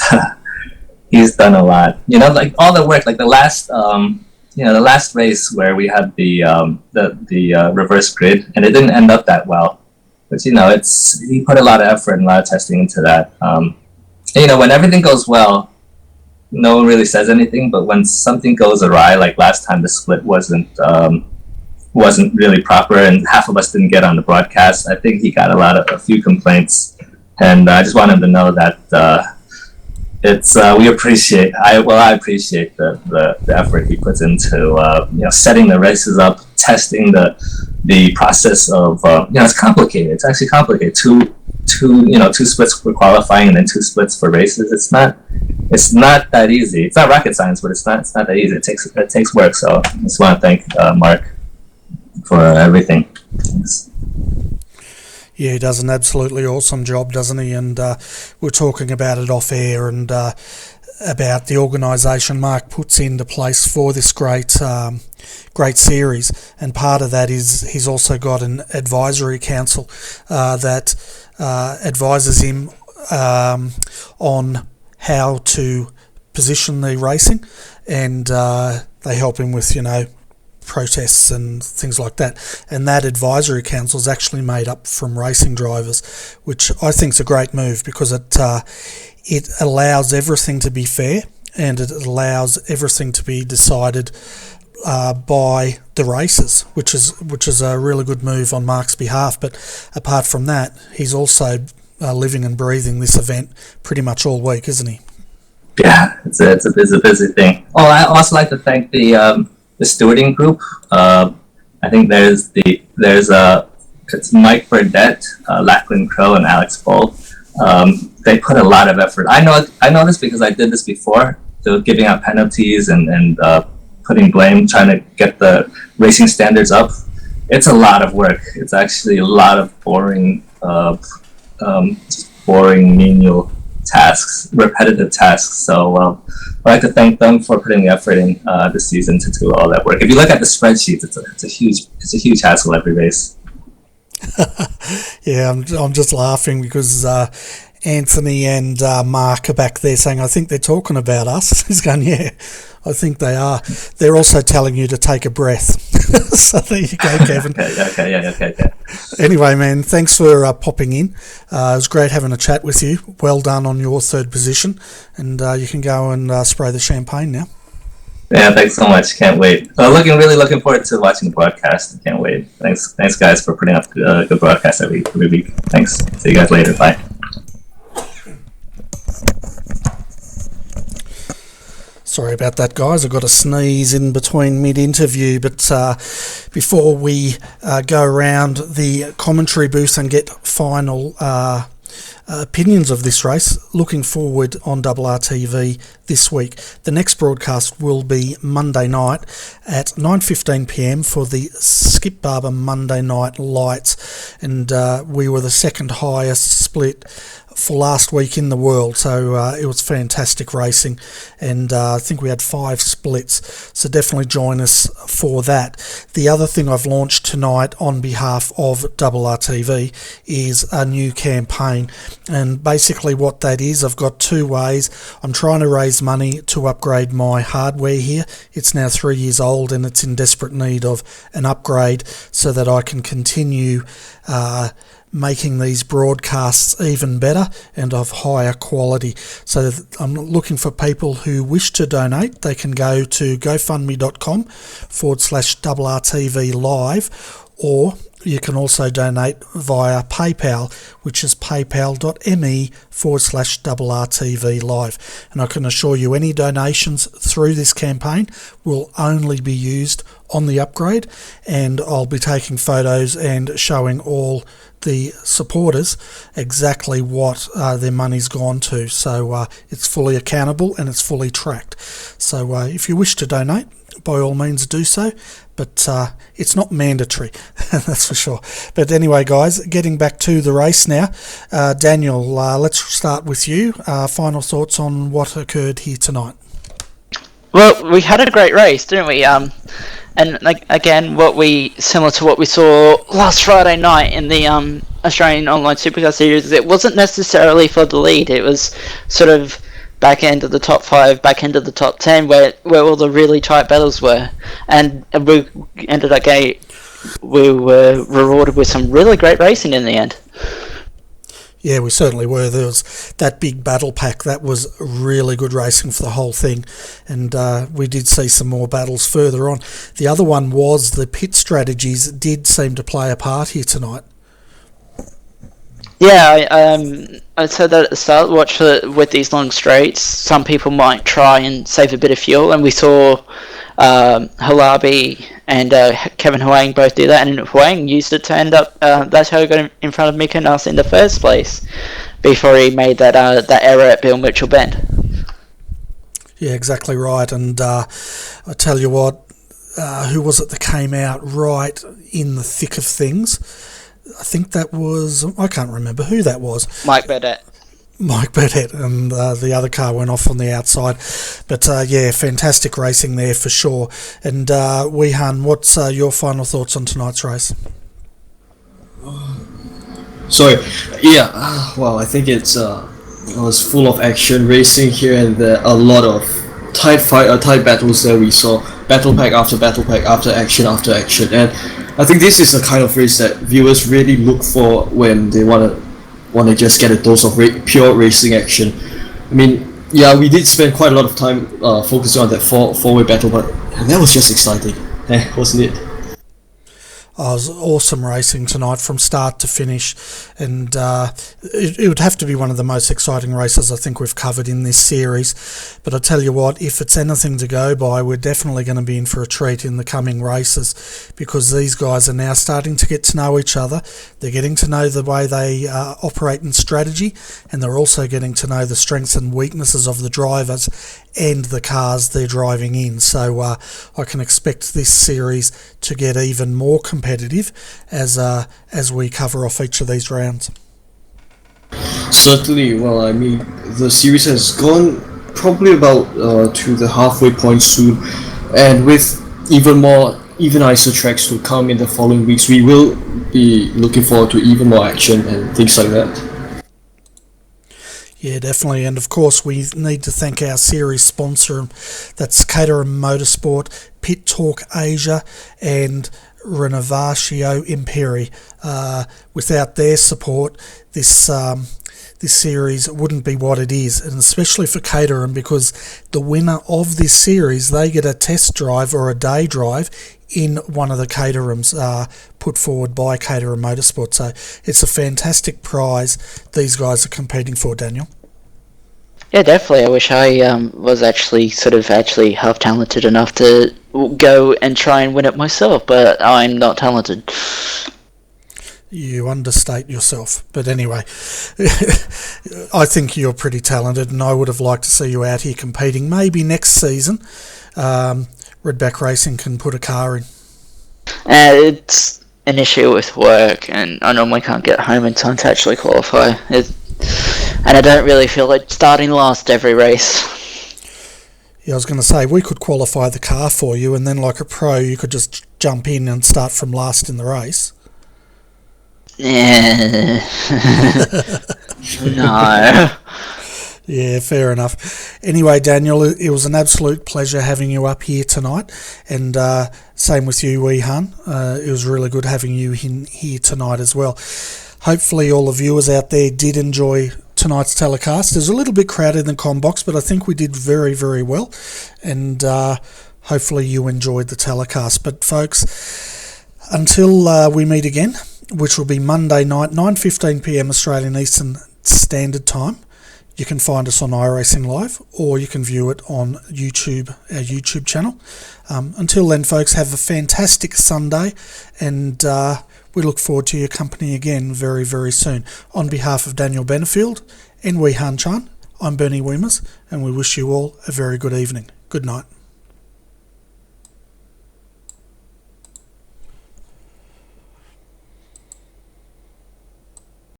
done a lot. Like all the work, like the last. The last race where we had the reverse grid, and it didn't end up that well. But he put a lot of effort and a lot of testing into that. When everything goes well, no one really says anything. But when something goes awry, like last time the split wasn't wasn't really proper, and half of us didn't get on the broadcast. I think he got a few complaints, and I just want him to know that we appreciate. I appreciate the effort he puts into setting the races up, testing the process of it's complicated. It's actually complicated. Two splits for qualifying and then 2 splits for races. It's not that easy. It's not rocket science, but it's not that easy. It takes work. So I just want to thank Mark for everything. Thanks. Yeah, he does an absolutely awesome job, doesn't he? And we're talking about it off air and about the organisation Mark puts into place for this great series. And part of that is he's also got an advisory council that advises him on how to position the racing, and they help him with protests and things like that. And that advisory council is actually made up from racing drivers, which I think is a great move, because it allows everything to be fair, and it allows everything to be decided by the races, which is a really good move on Mark's behalf. But apart from that, he's also living and breathing this event pretty much all week, isn't he? Yeah, it's a busy thing. Oh, I also like to thank the stewarding group. I think it's Mike Burdett, Lachlan Crow, and Alex Bull. They put a lot of effort. I know this because I did this before. So giving out penalties and putting blame, trying to get the racing standards up. It's a lot of work. It's actually a lot of boring menial tasks, repetitive tasks. So I'd like to thank them for putting the effort in this season to do all that work. If you look at the spreadsheets, it's a huge hassle every race. Yeah, I'm just laughing because Anthony and Mark are back there saying, I think they're talking about us. He's going, yeah, I think they are. They're also telling you to take a breath. So there you go, Kevin. Okay. Anyway, man, thanks for popping in. It was great having a chat with you. Well done on your 3rd position. And you can go and spray the champagne now. Yeah, thanks so much. Can't wait. Really looking forward to watching the broadcast. Can't wait. Thanks guys for putting up a good broadcast every week. Thanks. See you guys later. Bye. Sorry about that, guys. I've got a sneeze in between mid-interview, but before we go around the commentary booth and get final opinions of this race, looking forward on RRTV this week. The next broadcast will be Monday night at 9:15pm for the Skip Barber Monday Night Lights, and we were the 2nd highest split for last week in the world, so it was fantastic racing, and I think we had 5 splits, so definitely join us for that. The other thing I've launched tonight on behalf of RRTV is a new campaign, and basically what that is, I've got 2 ways. I'm trying to raise money to upgrade my hardware here. It's now 3 years old and it's in desperate need of an upgrade so that I can continue making these broadcasts even better and of higher quality. So I'm looking for people who wish to donate. They can go to gofundme.com/RRTV live, or you can also donate via PayPal, which is paypal.me/RRTV live. And I can assure you any donations through this campaign will only be used on the upgrade, and I'll be taking photos and showing all the supporters exactly what their money's gone to. So it's fully accountable and it's fully tracked. So if you wish to donate, by all means do so, but it's not mandatory, that's for sure. But anyway, guys, getting back to the race now. Daniel, let's start with you. Final thoughts on what occurred here tonight? Well, we had a great race, didn't we? And again, similar to what we saw last Friday night in the Australian Online Supercar Series, it wasn't necessarily for the lead. It was sort of back end of the top 5, back end of the top 10, where all the really tight battles were, and we ended up we were rewarded with some really great racing in the end. Yeah, we certainly were. There was that big battle pack. That was really good racing for the whole thing. And we did see some more battles further on. The other one was the pit strategies did seem to play a part here tonight. Yeah, I said that at the start. With these long straights, some people might try and save a bit of fuel, and we saw Halabi and Kevin Huang both do that, and Huang used it to end up. That's how he got in front of Mykonos in the first place, before he made that error at Bill Mitchell Bend. Yeah, exactly right. And I tell you what, who was it that came out right in the thick of things? I think that was, I can't remember who that was. Mike Burdett, and the other car went off on the outside. But yeah, fantastic racing there for sure. And Weehan, what's your final thoughts on tonight's race? Sorry, yeah, well, I think it was full of action racing here and there, a lot of tight battles there. We saw battle pack after action, and I think this is the kind of race that viewers really look for when they want to just get a dose of pure racing action. I mean, yeah, we did spend quite a lot of time focusing on that four-way battle, but that was just exciting, wasn't it? It was awesome racing tonight from start to finish, and it would have to be one of the most exciting races I think we've covered in this series. But I tell you what, if it's anything to go by, we're definitely going to be in for a treat in the coming races, because these guys are now starting to get to know each other. They're getting to know the way they operate in strategy, and they're also getting to know the strengths and weaknesses of the drivers and the cars they're driving in. So I can expect this series to get even more competitive as we cover off each of these rounds. Certainly. Well, I mean, the series has gone probably about to the halfway point soon, and with even nicer tracks to come in the following weeks, we will be looking forward to even more action and things like that. Yeah, definitely. And of course, we need to thank our series sponsor, that's Caterham Motorsport, Pit Talk Asia, and Renovatio Imperi. Without their support, this series wouldn't be what it is, and especially for Caterham, because the winner of this series, they get a test drive or a day drive in one of the Caterhams put forward by Caterham Motorsport. So it's a fantastic prize these guys are competing for, Daniel. Yeah, definitely. I wish I was actually half talented enough to go and try and win it myself, but I'm not talented. You understate yourself. But anyway, I think you're pretty talented, and I would have liked to see you out here competing. Maybe next season, Redback Racing can put a car in. It's an issue with work, and I normally can't get home in time to actually qualify. And I don't really feel like starting last every race. Yeah, I was going to say, we could qualify the car for you, and then like a pro, you could just jump in and start from last in the race. Yeah. No. Yeah, fair enough. Anyway, Daniel, it was an absolute pleasure having you up here tonight, and same with you, Weehan. It was really good having you in here tonight as well. Hopefully all the viewers out there did enjoy tonight's telecast. It was a little bit crowded in the combox, but I think we did very, very well, and hopefully you enjoyed the telecast. But folks, until we meet again, which will be Monday night, 9:15 PM Australian Eastern Standard Time, you can find us on iRacing Live, or you can view it on YouTube, our YouTube channel. Until then, folks, have a fantastic Sunday, and we look forward to your company again very, very soon. On behalf of Daniel Benefield and Weehan Chan, I'm Bernie Weemers, and we wish you all a very good evening. Good night.